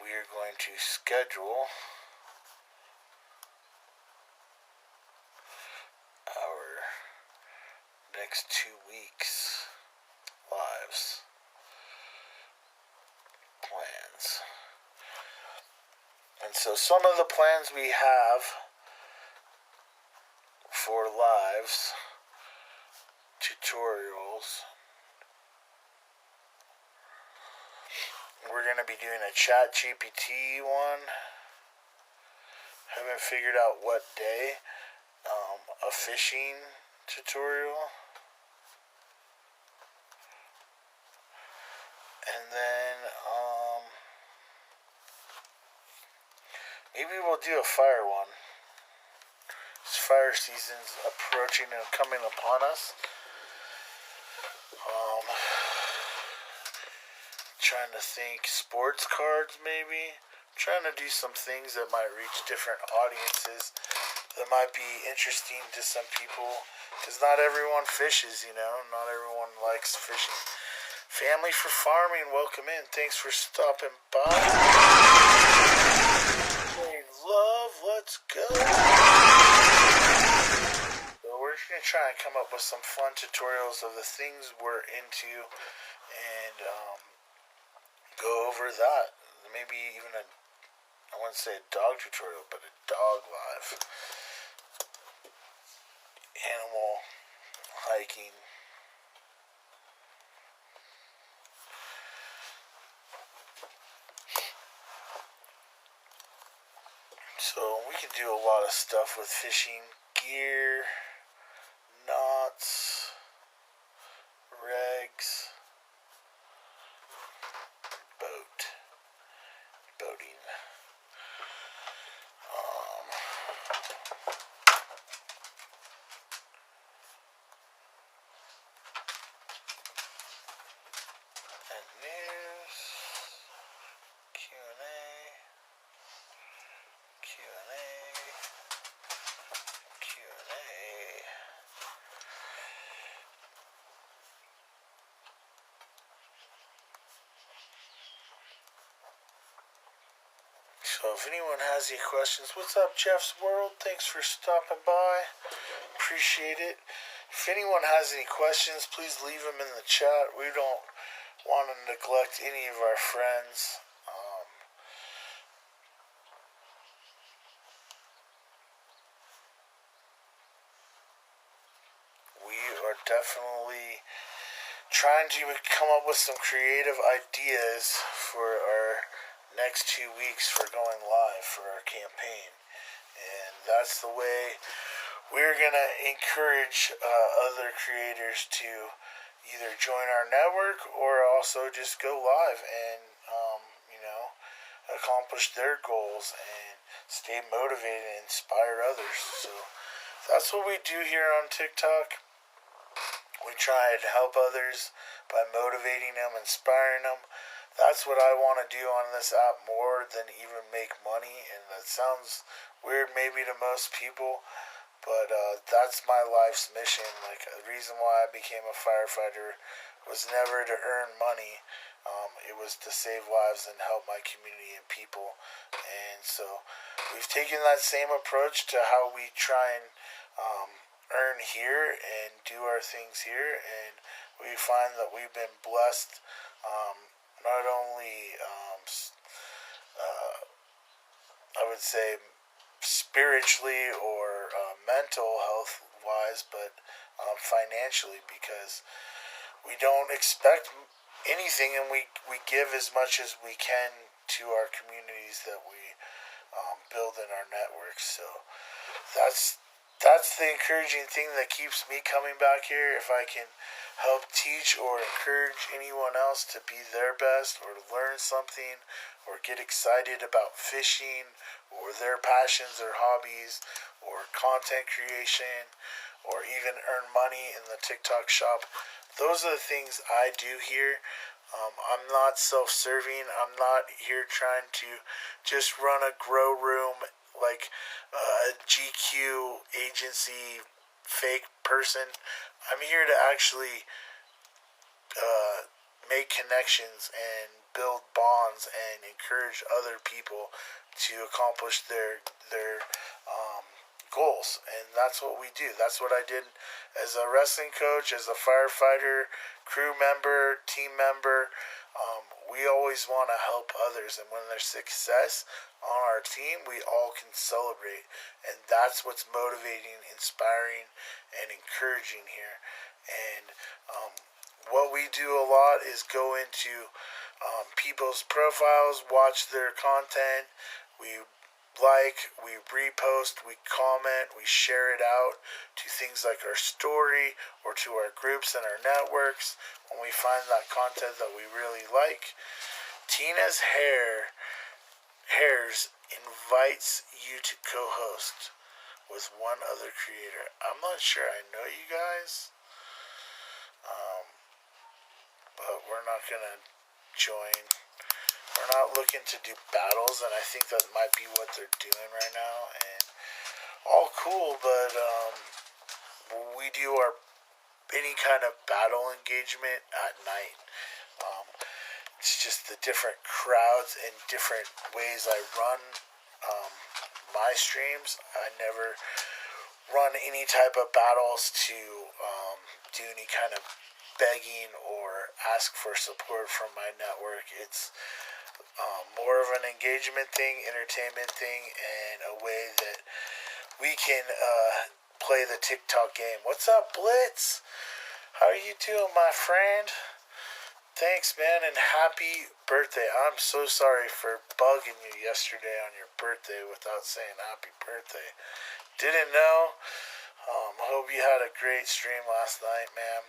we are going to schedule our next 2 weeks lives plans. And so some of the plans we have for lives tutorials, we're going to be doing a ChatGPT one. Haven't figured out what day. A fishing tutorial. And then maybe we'll do a fire one. Fire season's approaching and coming upon us. Trying to think, sports cards maybe. Trying to do some things that might reach different audiences, that might be interesting to some people, because not everyone fishes, not everyone likes fishing. Family for Farming, welcome in. Thanks for stopping by. Hey, love, let's go. So we're just going to try and come up with some fun tutorials of the things we're into and go over that. Maybe even I wouldn't say a dog tutorial, but a dog live. Animal hiking. So we can do a lot of stuff with fishing gear, knots, regs, boating. And news, Q&A. So if anyone has any questions, what's up, Jeff's World? Thanks for stopping by. Appreciate it. If anyone has any questions, please leave them in the chat. We don't want to neglect any of our friends. We are definitely trying to come up with some creative ideas for our next 2 weeks for going live for our campaign. And that's the way we're going to encourage other creators to either join our network or also just go live and, accomplish their goals and stay motivated and inspire others. So that's what we do here on TikTok. We try to help others by motivating them, inspiring them. That's what I want to do on this app more than even make money. And that sounds weird maybe to most people, but that's my life's mission. Like, the reason why I became a firefighter was never to earn money. It was to save lives and help my community and people. And so we've taken that same approach to how we try and earn learn here and do our things here, and we find that we've been blessed, not only I would say spiritually or mental health wise, but financially, because we don't expect anything, and we give as much as we can to our communities that we build in our networks. So that's the encouraging thing that keeps me coming back here. If I can help teach or encourage anyone else to be their best, or to learn something, or get excited about fishing, or their passions or hobbies, or content creation, or even earn money in the TikTok shop, those are the things I do here. I'm not self-serving. I'm not here trying to just run a grow room like a GQ agency fake person. I'm here to actually make connections and build bonds and encourage other people to accomplish their goals. And that's what we do. That's what I did as a wrestling coach, as a firefighter, crew member, team member. We always want to help others, and when there's success on our team, we all can celebrate, and that's what's motivating, inspiring, and encouraging here. And what we do a lot is go into people's profiles, watch their content, we we repost, we comment, we share it out to things like our story or to our groups and our networks when we find that content that we really like. Tina's Hairs invites you to co-host with one other creator. I'm not sure I know you guys, but we're not going to join. We're not looking to do battles, and I think that might be what they're doing right now. And all cool, but we do any kind of battle engagement at night. It's just the different crowds and different ways I run my streams. I never run any type of battles to do any kind of begging or ask for support from my network. It's more of an engagement thing, entertainment thing, and a way that we can play the TikTok game. What's up, Blitz? How are you doing, my friend? Thanks, man, and happy birthday. I'm so sorry for bugging you yesterday on your birthday without saying happy birthday. Didn't know. Hope you had a great stream last night, man.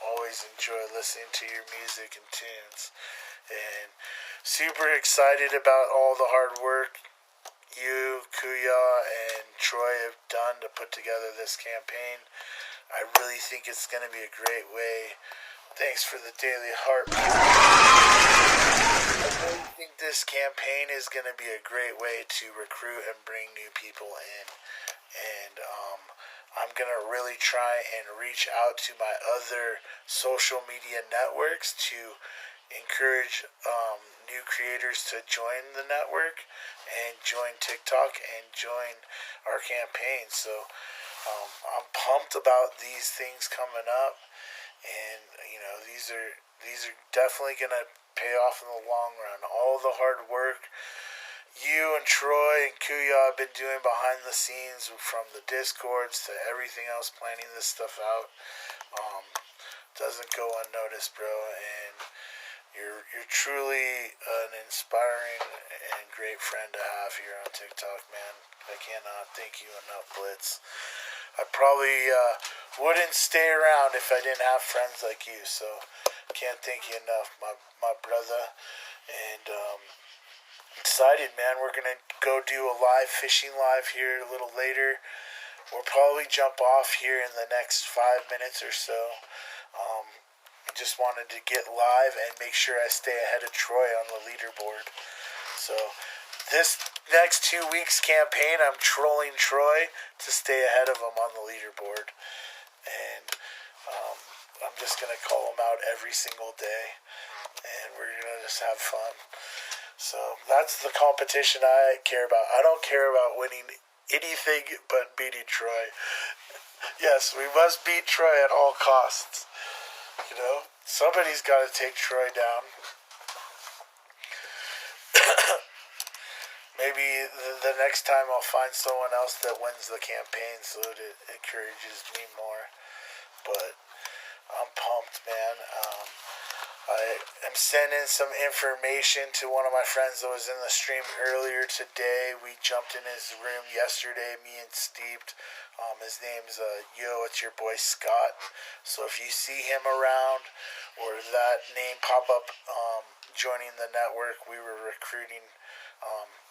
Always enjoy listening to your music and tunes. And super excited about all the hard work you, Kuya, and Troy have done to put together this campaign. I really think it's going to be a great way. Thanks for the daily heart. I really think this campaign is going to be a great way to recruit and bring new people in. And I'm going to really try and reach out to my other social media networks to encourage new creators to join the network and join TikTok and join our campaign. So I'm pumped about these things coming up, and these are definitely gonna pay off in the long run. All the hard work you and Troy and Kuya have been doing behind the scenes, from the Discords to everything else, planning this stuff out, doesn't go unnoticed, bro. And you're truly an inspiring and great friend to have here on TikTok, man. I cannot thank you enough, Blitz. I probably wouldn't stay around if I didn't have friends like you, so can't thank you enough, my brother. And excited, man. We're going to go do a live fishing live here a little later. We'll probably jump off here in the next 5 minutes or so. Just wanted to get live and make sure I stay ahead of Troy on the leaderboard. So this next 2 weeks campaign, I'm trolling Troy to stay ahead of him on the leaderboard. And I'm just going to call him out every single day. And we're going to just have fun. So that's the competition I care about. I don't care about winning anything but beating Troy. Yes, we must beat Troy at all costs. You know, somebody's got to take Troy down. Maybe the next time I'll find someone else that wins the campaign so it encourages me more. But I'm pumped, man. I am sending some information to one of my friends that was in the stream earlier today. We jumped in his room yesterday, me and Steeped. His name's Yo, it's your boy Scott. So if you see him around or that name pop up joining the network, we were recruiting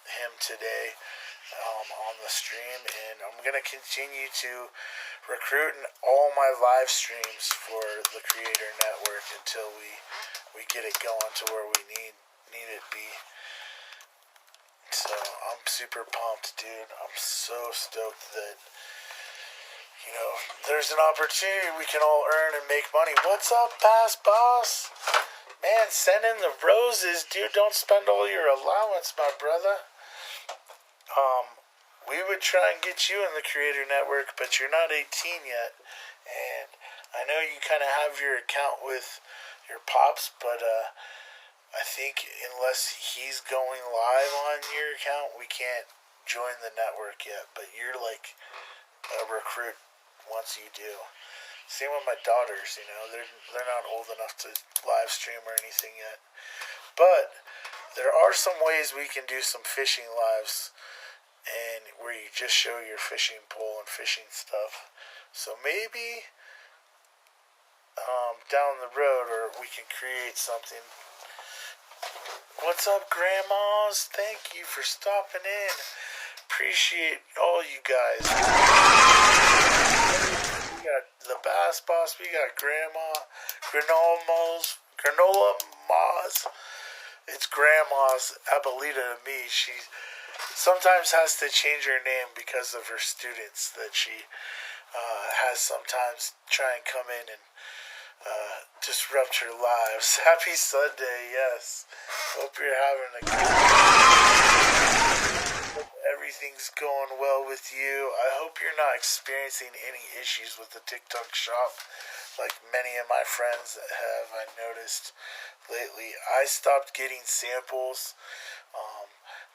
him today on the stream, and I'm going to continue to recruit in all my live streams for the Creator Network until we get it going to where we need it be. So I'm super pumped, dude. I'm so stoked that, you know, there's an opportunity we can all earn and make money. What's up, Bass Boss? Man, send in the roses, dude. Don't spend all your allowance, my brother. We would try and get you in the Creator Network, but you're not 18 yet. And I know you kind of have your account with your pops, but I think unless he's going live on your account, we can't join the network yet. But you're like a recruit once you do. Same with my daughters, you know, they're not old enough to live stream or anything yet. But there are some ways we can do some fishing lives, and where you just show your fishing pole and fishing stuff. So maybe down the road, or we can create something. What's up, grandmas? Thank you for stopping in. Appreciate all you guys. We got the Bass Boss, we got Grandma, Granola Moz. It's Grandma's Abuelita to me. She sometimes has to change her name because of her students that she has sometimes try and come in and disrupt her lives. Happy Sunday, yes. Hope you're having a good day. Everything's going well with you. I hope you're not experiencing any issues with the TikTok shop like many of my friends have, I noticed lately. I stopped getting samples.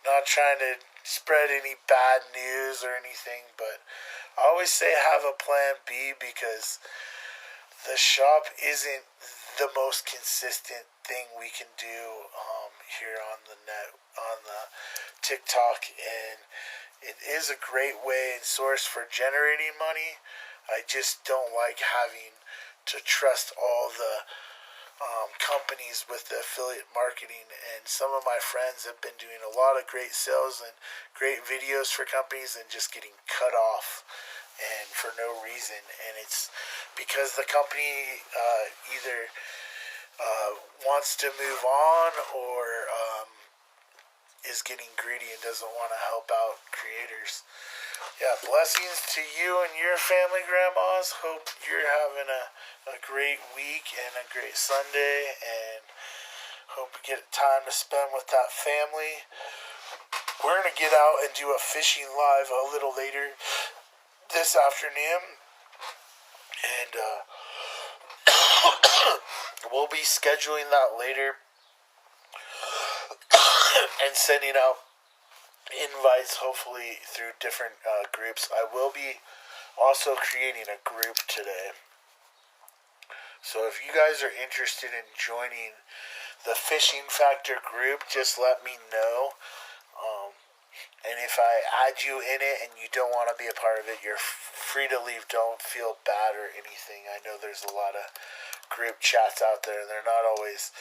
Not trying to spread any bad news or anything, but I always say have a plan B, because the shop isn't the most consistent thing we can do here on the net, on the TikTok, and it is a great way and source for generating money. I just don't like having to trust all the companies with the affiliate marketing, and some of my friends have been doing a lot of great sales and great videos for companies and just getting cut off and for no reason, and it's because the company either wants to move on or is getting greedy and doesn't want to help out creators. Yeah, blessings to you and your family, grandmas. Hope you're having a great week and a great Sunday, and hope you get time to spend with that family. We're going to get out and do a fishing live a little later this afternoon, and we'll be scheduling that later and sending out invites, hopefully through different groups. I will be also creating a group today, so if you guys are interested in joining the Fishing Factor group, just let me know, and if I add you in it and you don't want to be a part of it, you're free to leave. Don't feel bad or anything. I know there's a lot of group chats out there, and they're not always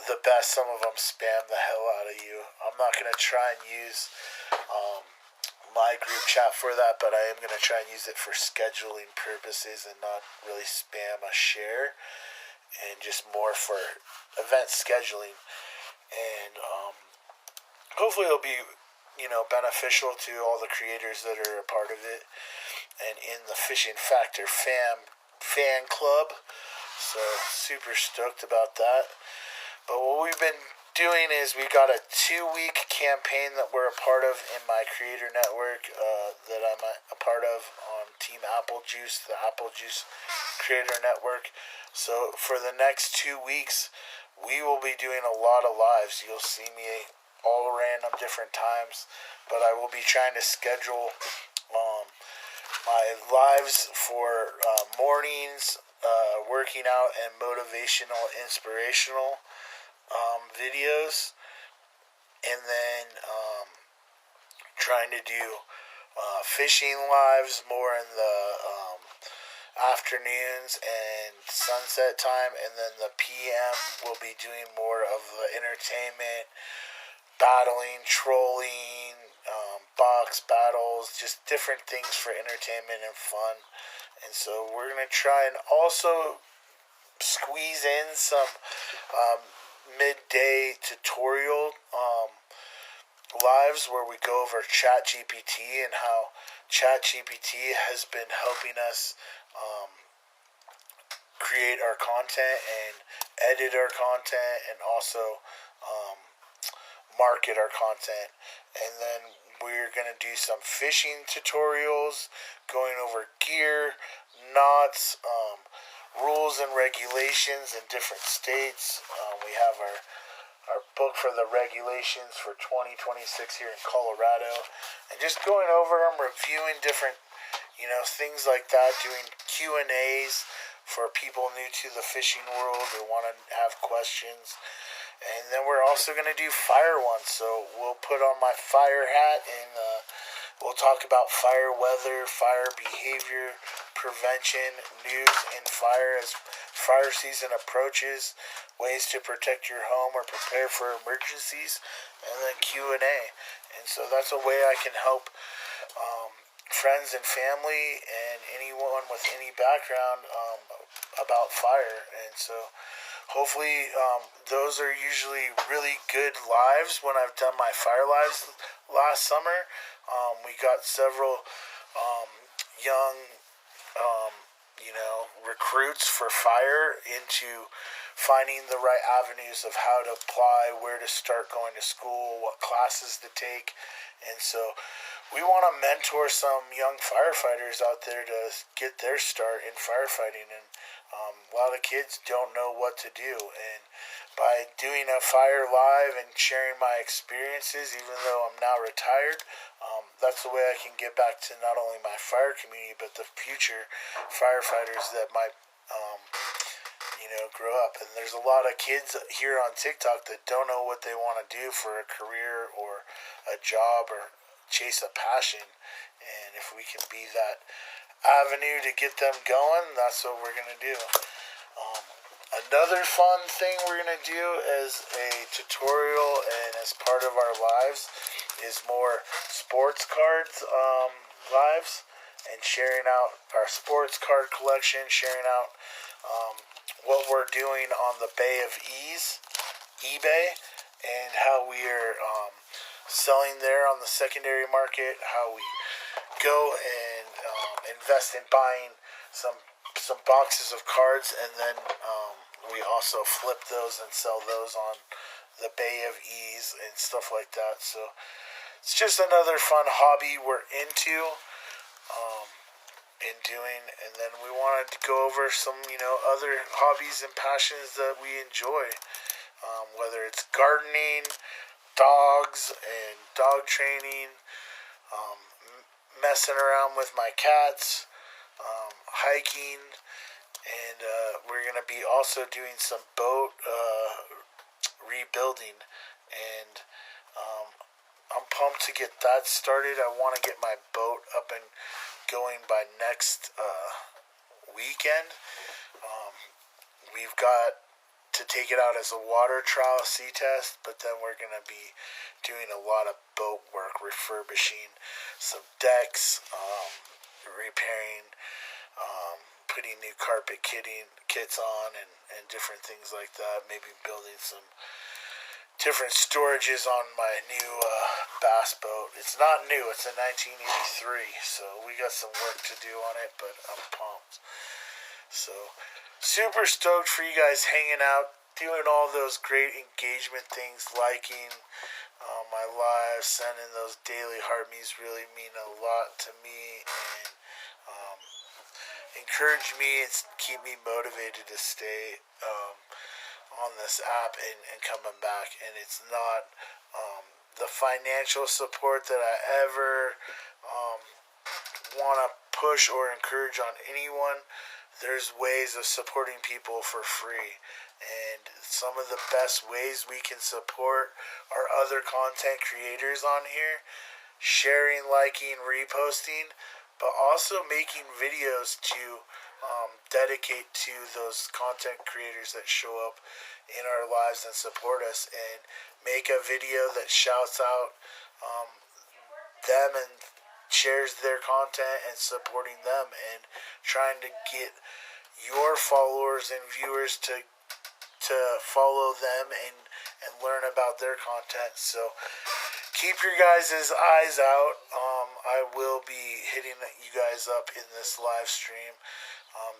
the best. Some of them spam the hell out of you. I'm not going to try and use my group chat for that, but I am going to try and use it for scheduling purposes and not really spam a share, and just more for event scheduling. And hopefully it'll be, you know, beneficial to all the creators that are a part of it and in the Fishing Factor fan club. So super stoked about that. But what we've been doing is we got a 2-week campaign that we're a part of in my creator network that I'm a part of on Team Apple Juice, the Apple Juice Creator Network. So for the next 2 weeks, we will be doing a lot of lives. You'll see me all random different times, but I will be trying to schedule my lives for mornings, working out and motivational, inspirational videos, and then trying to do fishing lives more in the afternoons and sunset time, and then the PM will be doing more of the entertainment, battling, trolling, box battles, just different things for entertainment and fun. And so we're going to try and also squeeze in some midday tutorial lives where we go over ChatGPT and how ChatGPT has been helping us create our content and edit our content and also market our content. And then we're going to do some fishing tutorials, going over gear, knots, rules and regulations in different states. We have our book for the regulations for 2026 here in Colorado, and just going over them, reviewing different, things like that, doing Q&As for people new to the fishing world or want to have questions. And then we're also going to do fire ones, so we'll put on my fire hat and we'll talk about fire weather, fire behavior, prevention, news, and fire as fire season approaches, ways to protect your home or prepare for emergencies, and then Q&A. And so that's a way I can help friends and family and anyone with any background about fire. And so hopefully those are usually really good lives when I've done my fire lives last summer. We got several young recruits for fire into finding the right avenues of how to apply, where to start going to school, what classes to take. And so we want to mentor some young firefighters out there to get their start in firefighting. And a lot of kids don't know what to do. And by doing a fire live and sharing my experiences, even though I'm now retired, that's the way I can get back to not only my fire community, but the future firefighters that might, grow up. And there's a lot of kids here on TikTok that don't know what they want to do for a career or a job or chase a passion. And if we can be that avenue to get them going, that's what we're going to do. Another fun thing we're going to do as a tutorial and as part of our lives is more sports cards lives and sharing out our sports card collection, sharing out what we're doing on the Bay of Ease, eBay, and how we are selling there on the secondary market, how we go and invest in buying some boxes of cards, and then we also flip those and sell those on the Bay of Ease and stuff like that. So it's just another fun hobby we're into in doing. And then we wanted to go over some other hobbies and passions that we enjoy, whether it's gardening, dogs and dog training, messing around with my cats, hiking, and we're going to be also doing some boat rebuilding. And I'm pumped to get that started. I want to get my boat up and going by next weekend. We've got to take it out as a water trial sea test, but then we're going to be doing a lot of boat work, refurbishing some decks, repairing, putting new carpet kits on and different things like that, maybe building some different storages on my new bass boat. It's not new, it's a 1983, so we got some work to do on it, but I'm pumped. So super stoked for you guys hanging out doing all those great engagement things, liking my lives, sending those daily heart me's really mean a lot to me, and encourage me and keep me motivated to stay on this app and coming back. And it's not the financial support that I ever want to push or encourage on anyone. There's ways of supporting people for free, and some of the best ways we can support our other content creators on here, sharing, liking, reposting, but also making videos to dedicate to those content creators that show up in our lives and support us, and make a video that shouts out them and shares their content and supporting them, and trying to get your followers and viewers to follow them and learn about their content. So keep your guys' eyes out. I will be hitting you guys up in this live stream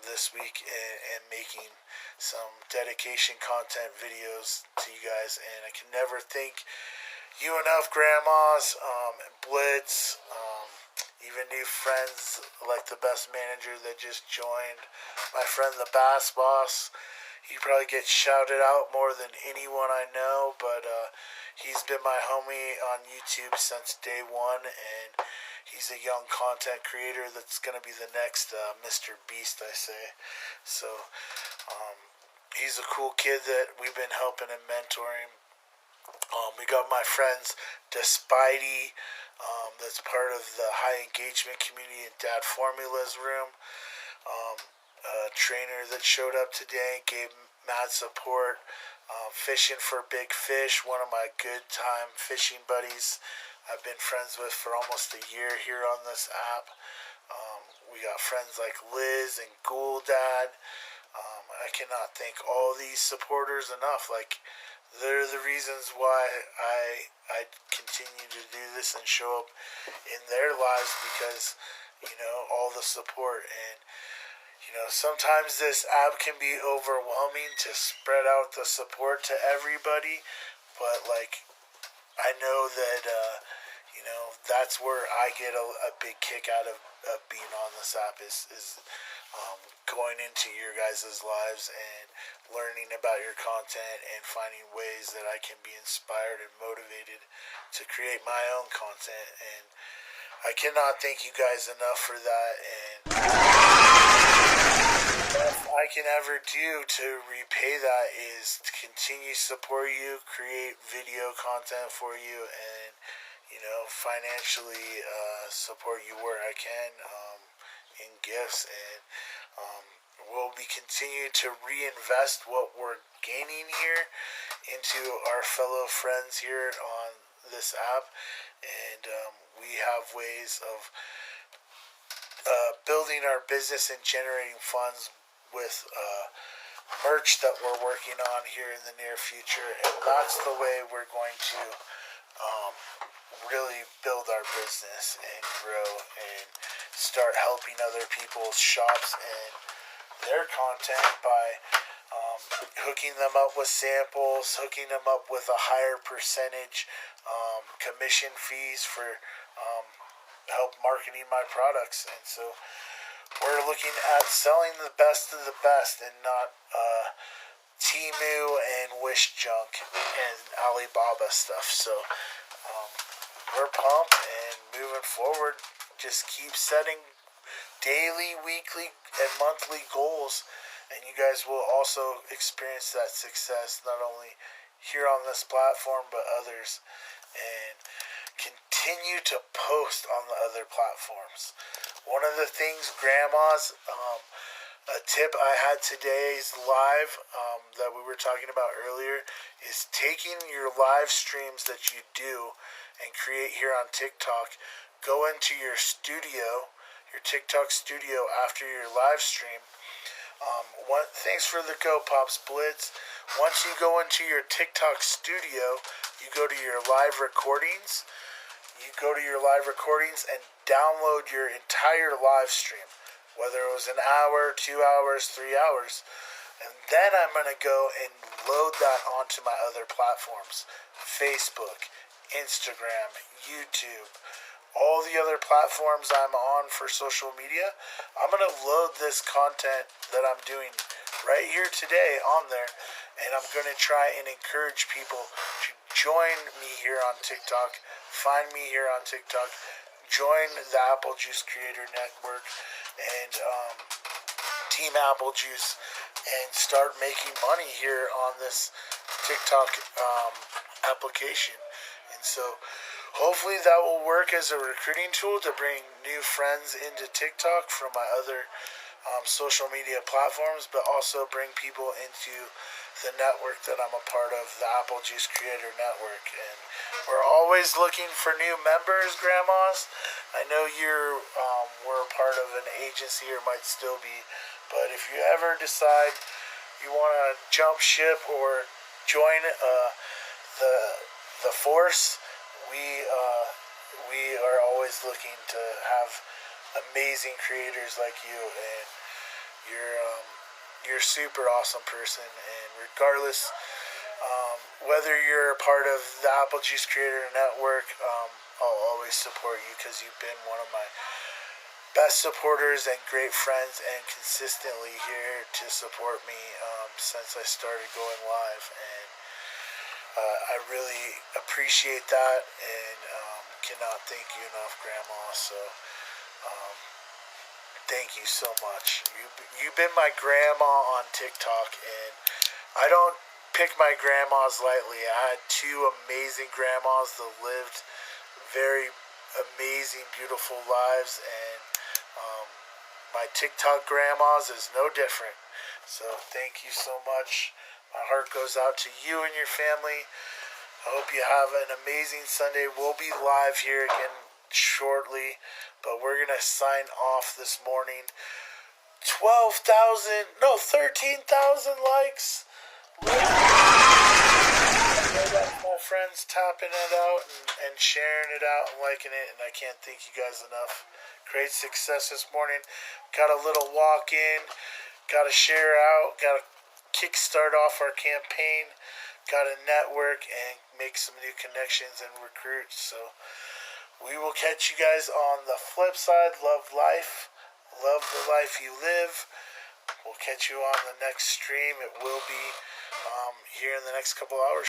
this week, and making some dedication content videos to you guys. And I can never thank you enough, grandmas, Blitz, even new friends like the best manager that just joined, my friend the Bass Boss. He probably gets shouted out more than anyone I know, but he's been my homie on YouTube since day one, and he's a young content creator that's going to be the next Mr. Beast, I say. So he's a cool kid that we've been helping and mentoring. We got my friends Despidey, that's part of the high engagement community in Dad Formula's room. A trainer that showed up today and gave mad support. Fishing for Big Fish, one of my good time fishing buddies I've been friends with for almost a year here on this app. We got friends like Liz and Ghoul Dad. I cannot thank all these supporters enough. Like, they're the reasons why I continue to do this and show up in their lives, because, all the support. And, sometimes this app can be overwhelming to spread out the support to everybody, but, I know that, that's where I get a big kick out of being on this app is going into your guys' lives and learning about your content and finding ways that I can be inspired and motivated to create my own content. And I cannot thank you guys enough for that. And if I can ever do to repay that is to continue support you, create video content for you, and financially support you where I can in gifts. And we'll be continuing to reinvest what we're gaining here into our fellow friends here on this app. And we have ways of building our business and generating funds with merch that we're working on here in the near future. And that's the way we're going to really build our business and grow and start helping other people's shops and their content by hooking them up with samples, hooking them up with a higher percentage commission fees for help marketing my products. And so we're looking at selling the best of the best and not Temu and Wish junk and Alibaba stuff. So we're pumped and moving forward. Just keep setting daily, weekly, and monthly goals, and you guys will also experience that success not only here on this platform but others. And continue to post on the other platforms. One of the things, grandmas, a tip I had today's live that we were talking about earlier is taking your live streams that you do and create here on TikTok, go into your studio, your TikTok studio after your live stream. Thanks for the Go Pops Blitz. Once you go into your TikTok studio, you go to your live recordings. You go to your live recordings and download your entire live stream, whether it was an hour, 2 hours, 3 hours. And then I'm going to go and load that onto my other platforms. Facebook, Instagram, YouTube, all the other platforms I'm on for social media. I'm going to load this content that I'm doing right here today on there. And I'm going to try and encourage people to join me here on TikTok. Find me here on TikTok. Join the Apple Juice Creator Network and Team Apple Juice and start making money here on this TikTok application. And so hopefully that will work as a recruiting tool to bring new friends into TikTok from my other social media platforms, but also bring people into the network that I'm a part of, the Apple Juice Creator Network. And we're always looking for new members, grandmas. I know you're we're a part of an agency or might still be, but if you ever decide you want to jump ship or join the force, we are always looking to have amazing creators like you, and you're a super awesome person. And regardless, whether you're a part of the Apple Juice Creator Network, I'll always support you because you've been one of my best supporters and great friends, and consistently here to support me since I started going live. And I really appreciate that, and cannot thank you enough, Grandma. So thank you so much. You've been my grandma on TikTok, and I don't pick my grandmas lightly. I had two amazing grandmas that lived very amazing, beautiful lives, and my TikTok grandmas is no different. So thank you so much. My heart goes out to you and your family. I hope you have an amazing Sunday. We'll be live here again shortly, but we're going to sign off this morning. 13,000 likes. My friends tapping it out and sharing it out and liking it, and I can't thank you guys enough. Great success this morning. Got a little walk in, got to share out, got to kickstart off our campaign, got to network and make some new connections and recruit. So we will catch you guys on the flip side. Love life, love the life you live. We'll catch you on the next stream. It will be here in the next couple hours.